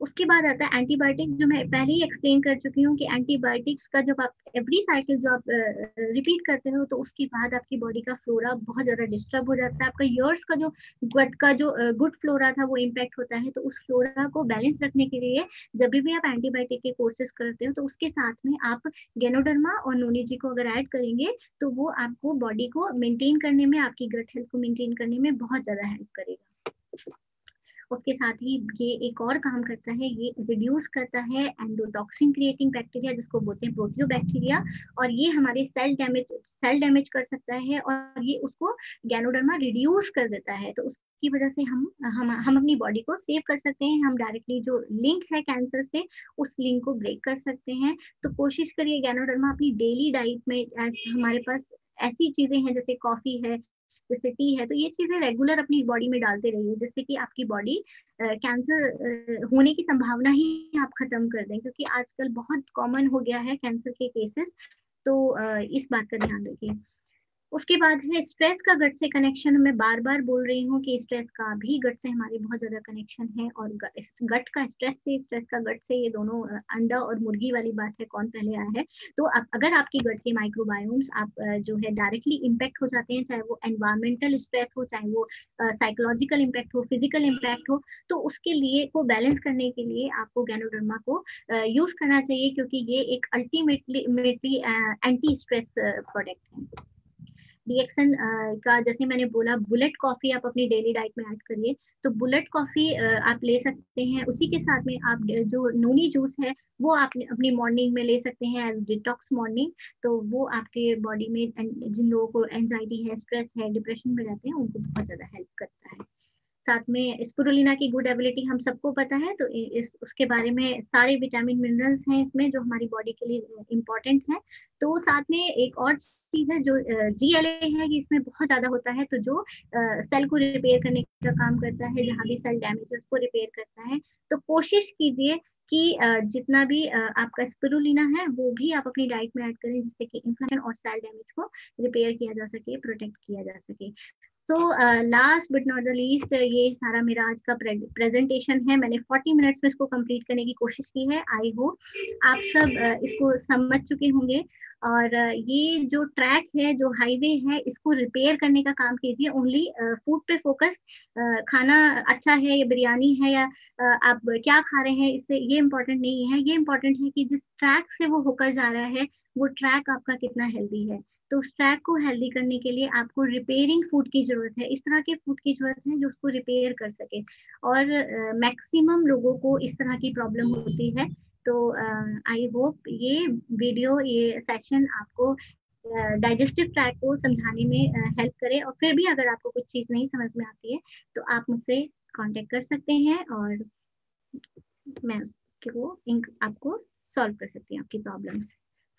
उसके बाद आता है एंटीबायोटिक, जो मैं पहले ही एक्सप्लेन कर चुकी हूँ कि एंटीबायोटिक्स का जब आप एवरी साइकिल जो आप रिपीट करते हो तो उसके बाद आपकी बॉडी का फ्लोरा बहुत ज्यादा डिस्टर्ब हो जाता है। आपका ईयर्स का जो गट का जो गुड फ्लोरा था वो इम्पैक्ट होता है। तो उस फ्लोरा को बैलेंस रखने के लिए जब भी आप एंटीबायोटिक के कोर्सेज करते हो तो उसके साथ में आप गैनोडर्मा और नोनी जी को अगर ऐड करेंगे तो वो आपको बॉडी को मेंटेन करने में, आपकी गट हेल्थ को मेंटेन करने में बहुत ज्यादा हेल्प करेगा। उसके साथ ही ये एक और काम करता है, ये रिड्यूस करता है एंडोटॉक्सिन क्रिएटिंग बैक्टीरिया, जिसको बोलते हैं प्रोटियोबैक्टीरिया, और ये हमारे सेल डैमेज कर सकता है, और ये उसको गैनोडर्मा रिड्यूस कर देता है। तो उसकी वजह से हम अपनी बॉडी को सेव कर सकते हैं, हम डायरेक्टली जो लिंक है कैंसर से उस लिंक को ब्रेक कर सकते हैं। तो कोशिश करिए गैनोडर्मा अपनी डेली डाइट में, हमारे पास ऐसी चीजें हैं जैसे कॉफी है, जैसे टी है, तो ये चीजें रेगुलर अपनी बॉडी में डालते रहिए, जिससे कि आपकी बॉडी कैंसर होने की संभावना ही आप खत्म कर दें, क्योंकि आजकल बहुत कॉमन हो गया है कैंसर के केसेस। तो इस बात का ध्यान रखिए। उसके बाद है स्ट्रेस का गट से कनेक्शन। मैं बार बार बोल रही हूँ कि स्ट्रेस का भी गट से हमारे बहुत ज्यादा कनेक्शन है, और गट का स्ट्रेस से, स्ट्रेस का गट से, ये दोनों अंडा और मुर्गी वाली बात है, कौन पहले आया है। तो अगर आपकी गट के माइक्रोबायोम्स आप जो है डायरेक्टली इम्पैक्ट हो जाते हैं, चाहे वो एनवायरमेंटल स्ट्रेस हो, चाहे वो साइकोलॉजिकल इम्पैक्ट हो, फिजिकल इम्पैक्ट हो, तो उसके लिए को बैलेंस करने के लिए आपको गैनोडर्मा को यूज करना चाहिए, क्योंकि ये एक अल्टीमेटली एंटी स्ट्रेस प्रोडक्ट है। रिएक्शन का जैसे मैंने बोला, बुलेट कॉफी आप अपनी डेली डाइट में ऐड करिए। तो बुलेट कॉफी आप ले सकते हैं, उसी के साथ में आप जो नोनी जूस है वो आप अपनी मॉर्निंग में ले सकते हैं एज डिटॉक्स मॉर्निंग। तो वो आपके बॉडी में, जिन लोगों को एंजाइटी है, स्ट्रेस है, डिप्रेशन में रहते हैं, उनको बहुत ज्यादा हेल्प करता है। साथ में स्पिरुलिना की गुड एबिलिटी हम सबको पता है, तो उसके बारे में सारे विटामिन मिनरल्स हैं इसमें जो हमारी बॉडी के लिए इम्पोर्टेंट है। तो साथ में एक और चीज है जो GLA है, कि इसमें बहुत ज्यादा होता है, तो जो सेल को रिपेयर करने का काम करता है, जहाँ भी सेल डैमेज है उसको रिपेयर करता है। तो कोशिश कीजिए कि जितना भी आपका स्पिरुलिना है वो भी आप अपनी डाइट में ऐड करें, जिससे कि इन्फ्लेमेशन और सेल डैमेज को रिपेयर किया जा सके, प्रोटेक्ट किया जा सके। तो last but not the least, ये सारा मेरा आज का प्रेजेंटेशन है। मैंने 40 मिनट्स में इसको कंप्लीट करने की कोशिश की है। आई होप आप सब इसको समझ चुके होंगे। और ये जो ट्रैक है, जो हाईवे है, इसको रिपेयर करने का काम कीजिए। ओनली फूड पे फोकस, खाना अच्छा है या बिरयानी है या आप क्या खा रहे हैं, इससे ये इम्पोर्टेंट नहीं है। ये इम्पोर्टेंट है कि जिस ट्रैक से वो होकर जा रहा है, वो ट्रैक आपका कितना हेल्दी है। तो उस ट्रैक को हेल्दी करने के लिए आपको रिपेयरिंग फूड की जरूरत है। इस तरह के फूड की जरूरत है जो उसको रिपेयर कर सके। और मैक्सिमम लोगों को इस तरह की प्रॉब्लम होती है। तो आई होप ये वीडियो, ये सेशन आपको डाइजेस्टिव ट्रैक को समझाने में हेल्प करे। और फिर भी अगर आपको कुछ चीज़ नहीं समझ में आती है तो आप मुझसे कांटेक्ट कर सकते हैं और मैं उसको आपको सॉल्व कर सकती हूँ आपकी problems.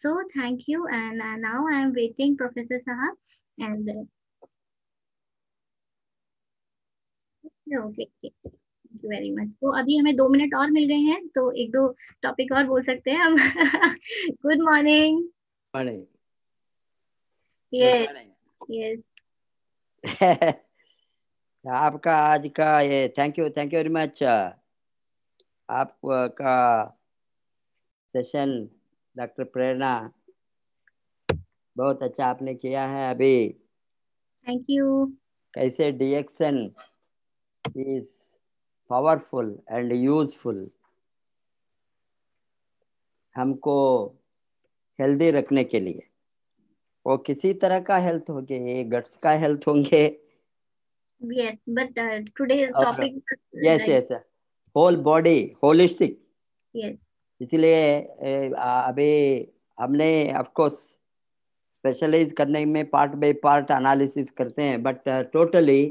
So thank you, and now I am waiting, Professor Sahab, and okay, thank you very much. तो अभी हमें 2 मिनट और मिल गए हैं, तो एक दो टॉपिक और बोल सकते हैं हम। Good morning. Morning. Yes yes. आपका आज का ये थैंक यू वेरी मच। आपका सेशन डॉक्टर प्रेरणा बहुत अच्छा आपने किया है। अभी थैंक यू। कैसे डिएक्शन इज पावरफुल एंड यूजफुल हमको हेल्दी रखने के लिए। वो किसी तरह का हेल्थ होंगे, ये गट्स का हेल्थ होंगे। Yes, but today topic yes yes, whole body, holistic. Yes, इसलिए अभी हमने ऑफकोर्स स्पेशलाइज करने में पार्ट बाय पार्ट एनालिसिस करते हैं, but totally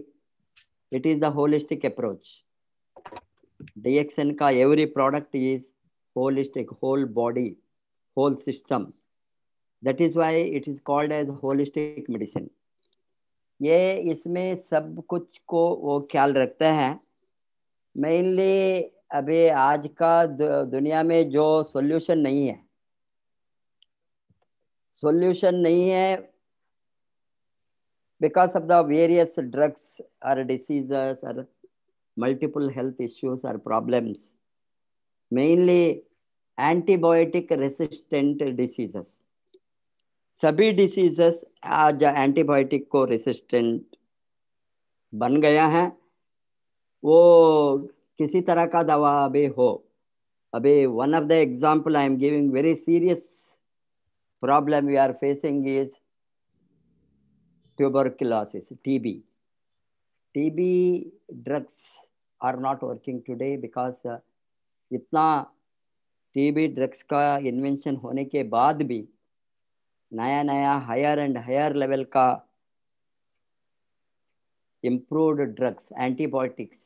it is the holistic approach. DXN का every product is holistic, whole body, whole system. That is why it is called as holistic medicine. ये इसमें सब कुछ को वो ख्याल रखते हैं। मेनली अभी आज का दुनिया में जो सॉल्यूशन नहीं है, because of the various drugs or diseases or multiple health issues or problems, mainly antibiotic resistant diseases. सभी डिसीजेस आज एंटीबायोटिक को रेसिस्टेंट बन गया है। वो किसी तरह का दवा अभी हो, अभी one of the example I am giving, very serious problem we are facing is tuberculosis, TB. TB drugs are not working today because इतना TB ड्रग्स का इन्वेंशन होने के बाद भी नया नया हायर एंड हायर लेवल का इम्प्रूव्ड ड्रग्स, एंटीबायोटिक्स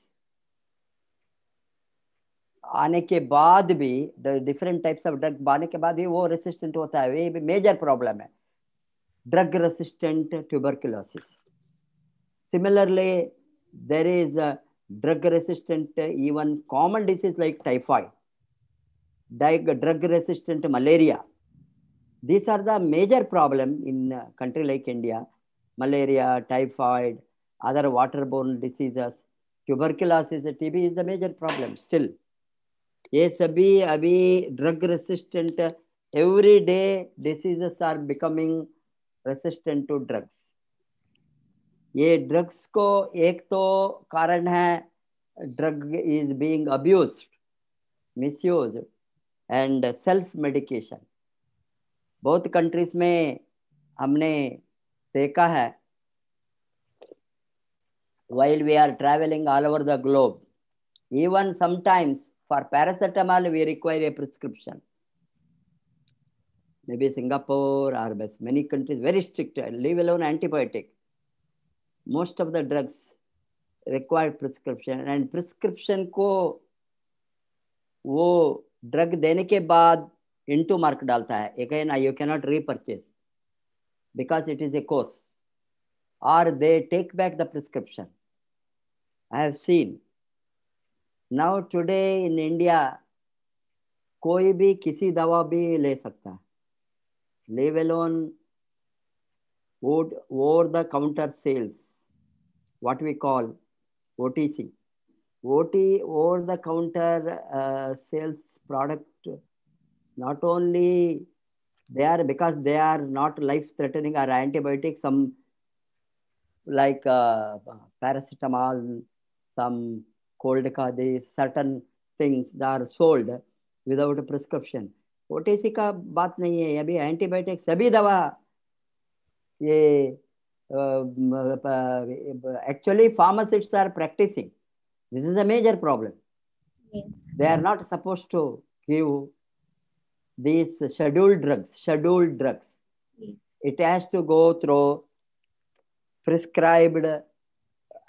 आने के बाद भी, डिफरेंट टाइप्स ऑफ ड्रग आने के बाद भी वो रेसिस्टेंट होता है। ये मेजर प्रॉब्लम है, drug resistant tuberculosis. Similarly there is a drug resistant even common disease like typhoid, drug resistant malaria. These are the major problem in a country like India. Malaria, typhoid, other waterborne diseases, tuberculosis, TB is the major problem still. ये सभी अभी drug resistant, everyday diseases are becoming resistant to drugs. ये drugs को एक तो कारण है, drug is being abused, misused and self medication. बहुत कंट्रीज में हमने देखा है, while we are traveling all over the globe, even sometimes for paracetamol we require a prescription. Maybe Singapore or many countries very strict, leave alone antibiotic. Most of the drugs require prescription, and prescription को वो drug देने के बाद into mark डालता है, again you cannot repurchase because it is a course, or they take back the prescription. I have seen now today in India कोई भी किसी दवा भी ले सकता है, leave alone over the counter sales. what we call OTC. Over the counter sales product, not only because they are not life threatening or antibiotic, some like paracetamol, some cold these certain things that are sold without a prescription. OTC का बात नहीं है, अभी antibiotic सभी दवा ये actually pharmacists are practicing. This is a major problem. Yes. They are not supposed to give these scheduled drugs. Yes. It has to go through prescribed,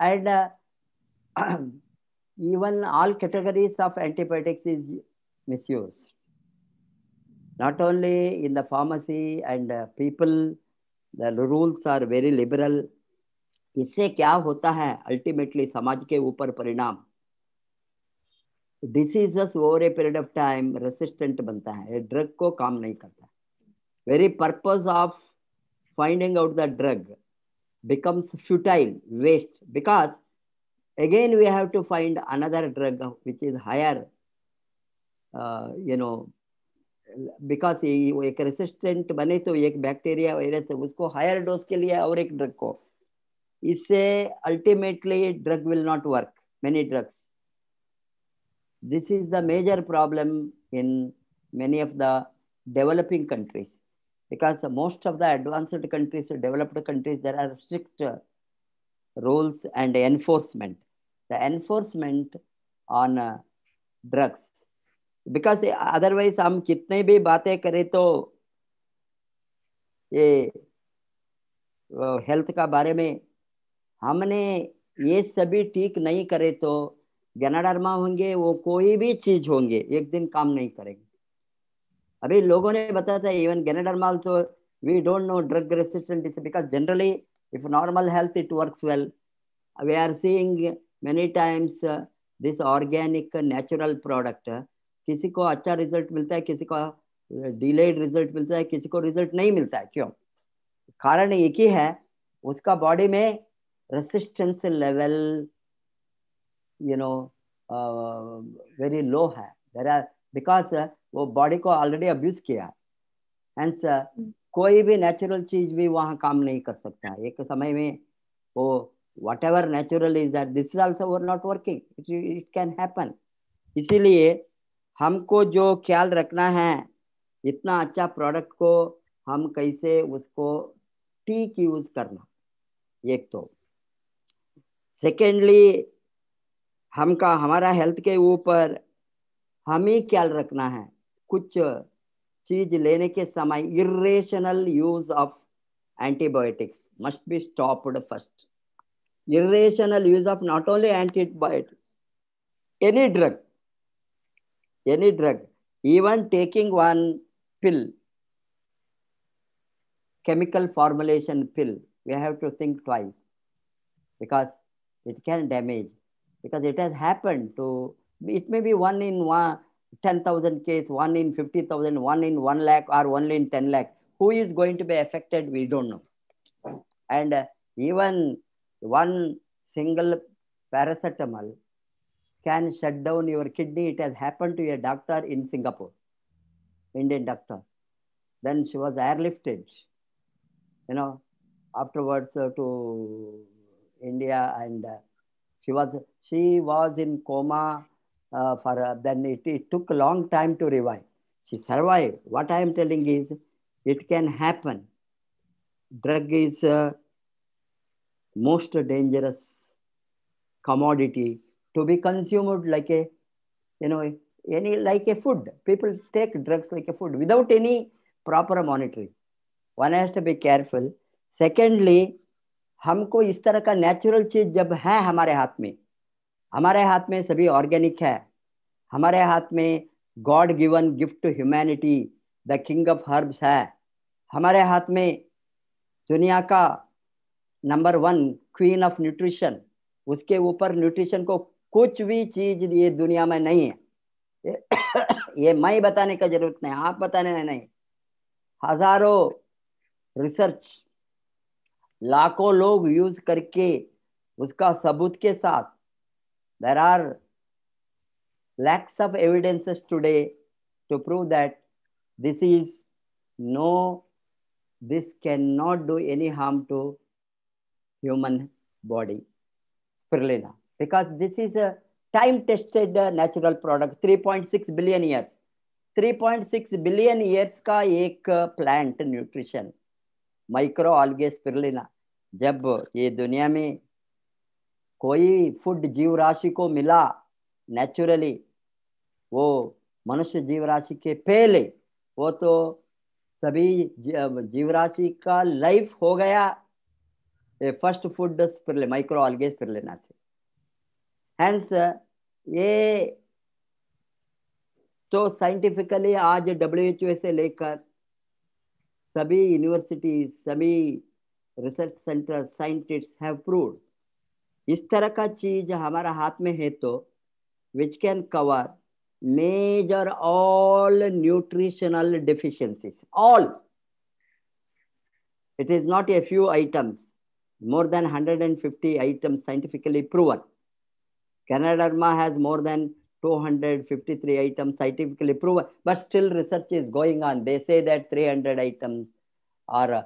and even all categories of antibiotics is misused. Not only in the pharmacy, and people, the rules are very liberal. इससे क्या होता है ultimately समाज के ऊपर परिणाम, diseases over a period of time resistant बनता है, ड्रग को काम नहीं करता. Very purpose of finding out the drug becomes futile, waste, because again we have to find another drug which is higher, because एक रेसिस्टेंट बने तो एक बैक्टीरिया वायरस है, उसको हायर डोज के लिए और एक ड्रग को, इससे ultimately drug will not work. Many drugs, this is the major problem in many of the developing countries, because most of the advanced countries, developed countries, there are strict rules and enforcement. The enforcement on drugs, because otherwise हम कितने भी बातें करें तो ये health का बारे में हमने ये सभी ठीक नहीं करे तो गैनाडर्मा होंगे, वो कोई भी चीज होंगे, एक दिन काम नहीं करेंगे. अभी लोगों ने बताया था even गैनाडर्मा also we don't know drug resistant is because generally if normal health it works well. We are seeing many times this organic natural product, किसी को अच्छा रिजल्ट मिलता है, किसी को डिलेड रिजल्ट मिलता है, किसी को रिजल्ट नहीं मिलता है. क्यों? कारण एक ही है, उसका बॉडी में रेसिस्टेंस लेवल वेरी लो है. देयर आर बिकॉज वो बॉडी को ऑलरेडी अब्यूज किया है. हेंस कोई भी नेचुरल चीज भी वहाँ काम नहीं कर सकता. एक समय में वो whatever natural is that this is also not working. It can happen. इसीलिए हमको जो ख्याल रखना है, इतना अच्छा प्रोडक्ट को हम कैसे उसको ठीक यूज करना, एक तो. सेकेंडली हमारा हेल्थ के ऊपर हम ही ख्याल रखना है. कुछ चीज लेने के समय irrational use of antibiotics must be stopped first. Irrational use of not only antibiotics, any drug, even taking one pill, chemical formulation pill, we have to think twice, because it can damage, because it has happened to, it may be 1 in 10,000 case, 1 in 50,000, 1 in 1 lakh, or 1 in 10 lakh. Who is going to be affected? We don't know. And even one single paracetamol can shut down your kidney. It has happened to a doctor in Singapore, Indian doctor. Then she was airlifted, afterwards to India, and she was in coma then it took a long time to revive. She survived. What I am telling is, it can happen. Drug is most dangerous commodity to be consumed like a, like a food. People take drugs like a food without any proper monitoring. One has to be careful. Secondly, हमको इस तरह का natural चीज जब है हमारे हाथ में सभी ऑर्गेनिक है, हमारे हाथ में God given gift to humanity, the king of herbs है, हमारे हाथ में दुनिया का नंबर 1 क्वीन ऑफ न्यूट्रिशन, उसके ऊपर न्यूट्रिशन को कुछ भी चीज ये दुनिया में नहीं है. ये मैं बताने का जरूरत नहीं, आप बताने नहीं. हजारों रिसर्च, लाखों लोग यूज करके उसका सबूत के साथ there are lakhs of evidences today to prove that this is no, this cannot do any harm to human body, spirulina, because this is a time tested natural product. 3.6 billion years, 3.6 billion years का एक plant nutrition micro algae spirulina, जब ये दुनिया में कोई food जीव राशि को मिला नेचुरली, वो मनुष्य जीव राशि के पहले, वो तो सभी जीव राशि का लाइफ हो गया first food spirulina, micro algae spirulina से। हेंस ये तो साइंटिफिकली आज WHO से लेकर सभी यूनिवर्सिटीज, सभी research centre, scientist have proved, इस तरह का चीज हमारा हाथ में है तो which can cover major all nutritional deficiencies, all. It is not a few items, more than 150 items scientifically proven. Canaderma has more than 253 items scientifically proven, but still research is going on. They say that 300 items or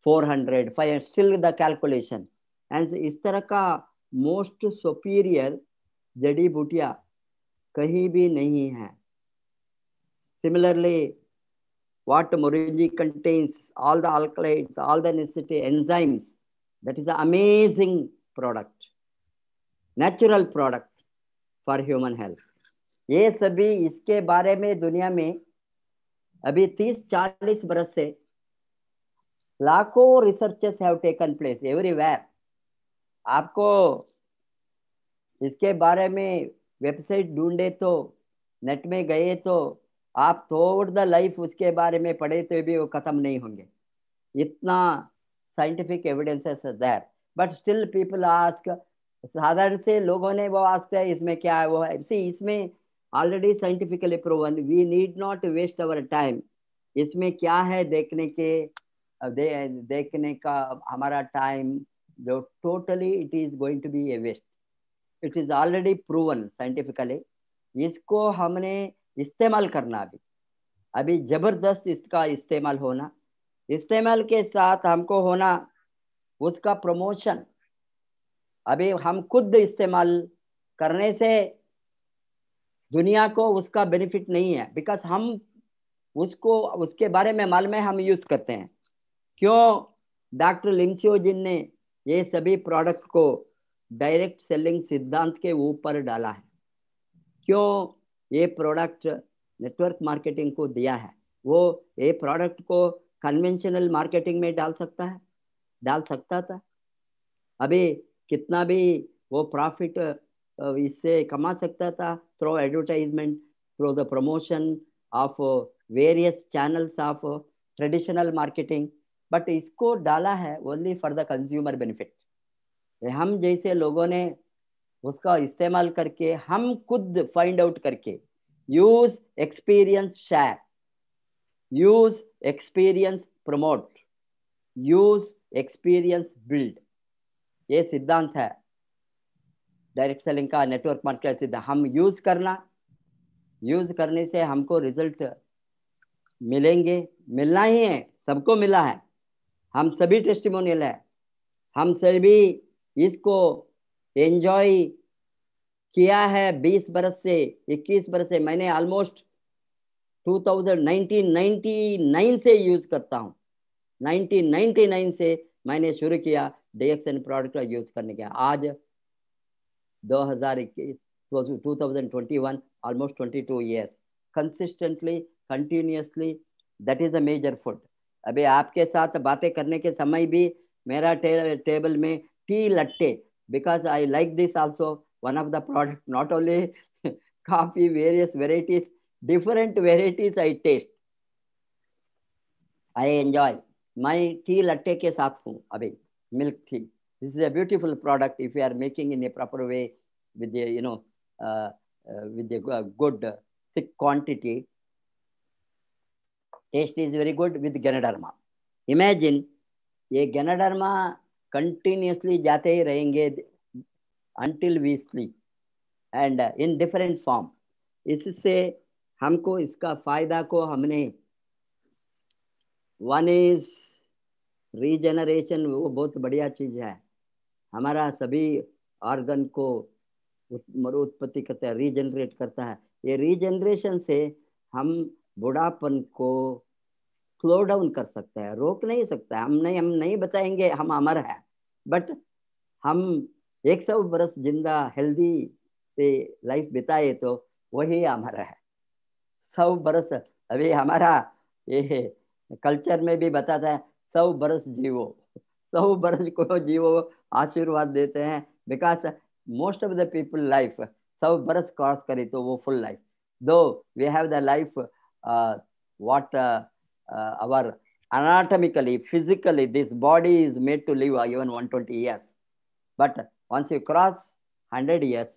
400, 500, still the calculation. And इस तरह का most superior जड़ी बूटियां कहीं भी नहीं है. Similarly, what Morinji contains, all the alkaloids, all the necessary enzymes, that is an amazing product, natural product for human health. ये सभी, इसके बारे में दुनिया में अभी 30-40 बरस से लाखों researches have taken place everywhere. आपको इसके बारे में वेबसाइट ढूंढे तो, नेट में गए तो आप थोड़ द लाइफ उसके बारे में पढ़े तो भी वो खत्म नहीं होंगे, इतना साइंटिफिक एविडेंसेस है there. But still people ask, साधारण से लोगों ने वो आस्क है इसमें क्या है, वो है. सी, इसमें already scientifically proven, we need not waste our time. इसमें क्या है देखने के, देखने का हमारा टाइम जो totally it is going to be a waste. It is already proven scientifically. इसको हमने इस्तेमाल करना, अभी जबरदस्त इसका इस्तेमाल होना, इस्तेमाल के साथ हमको होना उसका प्रमोशन. अभी हम खुद इस्तेमाल करने से दुनिया को उसका बेनिफिट नहीं है, बिकॉज हम उसको, उसके बारे में मालूम है, हम यूज करते हैं. क्यों डॉक्टर लिंसियो जिन ने ये सभी प्रोडक्ट को डायरेक्ट सेलिंग सिद्धांत के ऊपर डाला है, क्यों ये प्रोडक्ट नेटवर्क मार्केटिंग को दिया है. वो ये प्रोडक्ट को कन्वेंशनल मार्केटिंग में डाल सकता है, डाल सकता था. अभी कितना भी वो प्रॉफिट इससे कमा सकता था through advertisement, through the promotion of various channels of traditional marketing. But इसको डाला है only for the consumer benefit. हम जैसे लोगों ने उसका इस्तेमाल करके, हम खुद फाइंड आउट करके, use experience share, use experience promote, use experience build. ये सिद्धांत है डायरेक्ट सेलिंग का, नेटवर्क मार्केटिंग सिद्धांत. हम यूज करना, यूज करने से हमको रिजल्ट मिलेंगे, मिलना ही है, सबको मिला है. हम सभी टेस्टिमोनियल है, हम सभी इसको एंजॉय किया है 20 बरस से, 21 बरस से. मैंने ऑलमोस्ट 1999 से यूज करता हूँ. 1999 से मैंने शुरू किया DXN प्रोडक्ट का यूज करने के. आज 2021, 2021, almost 22 years consistently, continuously. That is a major food. अभी आपके साथ बातें करने के समय भी मेरा टेबल में T latte, because I like this also, one of the product, not only coffee, various varieties, different varieties I taste, I enjoy. My tea latte के साथ हूँ अभी, milk tea. This is a beautiful product if you are making in a proper way with the, you know, with the good thick quantity. Taste is very good with Ganoderma. Imagine ये Ganoderma continuously जाते ही रहेंगे. until we sleep and in different form. इससे हमको इसका फायदा को हमने, one is regeneration, वो बहुत बढ़िया चीज है, हमारा सभी ऑर्गन को मरुत्पत्ति करता है, रीजनरेट करता है। ये रीजनरेशन से हम बुढ़ापन को स्लो डाउन कर सकते हैं, रोक नहीं सकते। हम नहीं बताएंगे हम अमर है, बट हम 100 बरस जिंदा हेल्दी से लाइफ बिताए तो वही अमर है। 100 बरस, अभी हमारा ये कल्चर में भी बताता है 100 बरस जीवो, 100 बरस को जीवो, आशीर्वाद देते हैं। Because most of the people life 100 बरस क्रॉस करी तो वो full life, though we have the life what our anatomically, physically, this body is made to live even 120 years. But once you cross 100 years,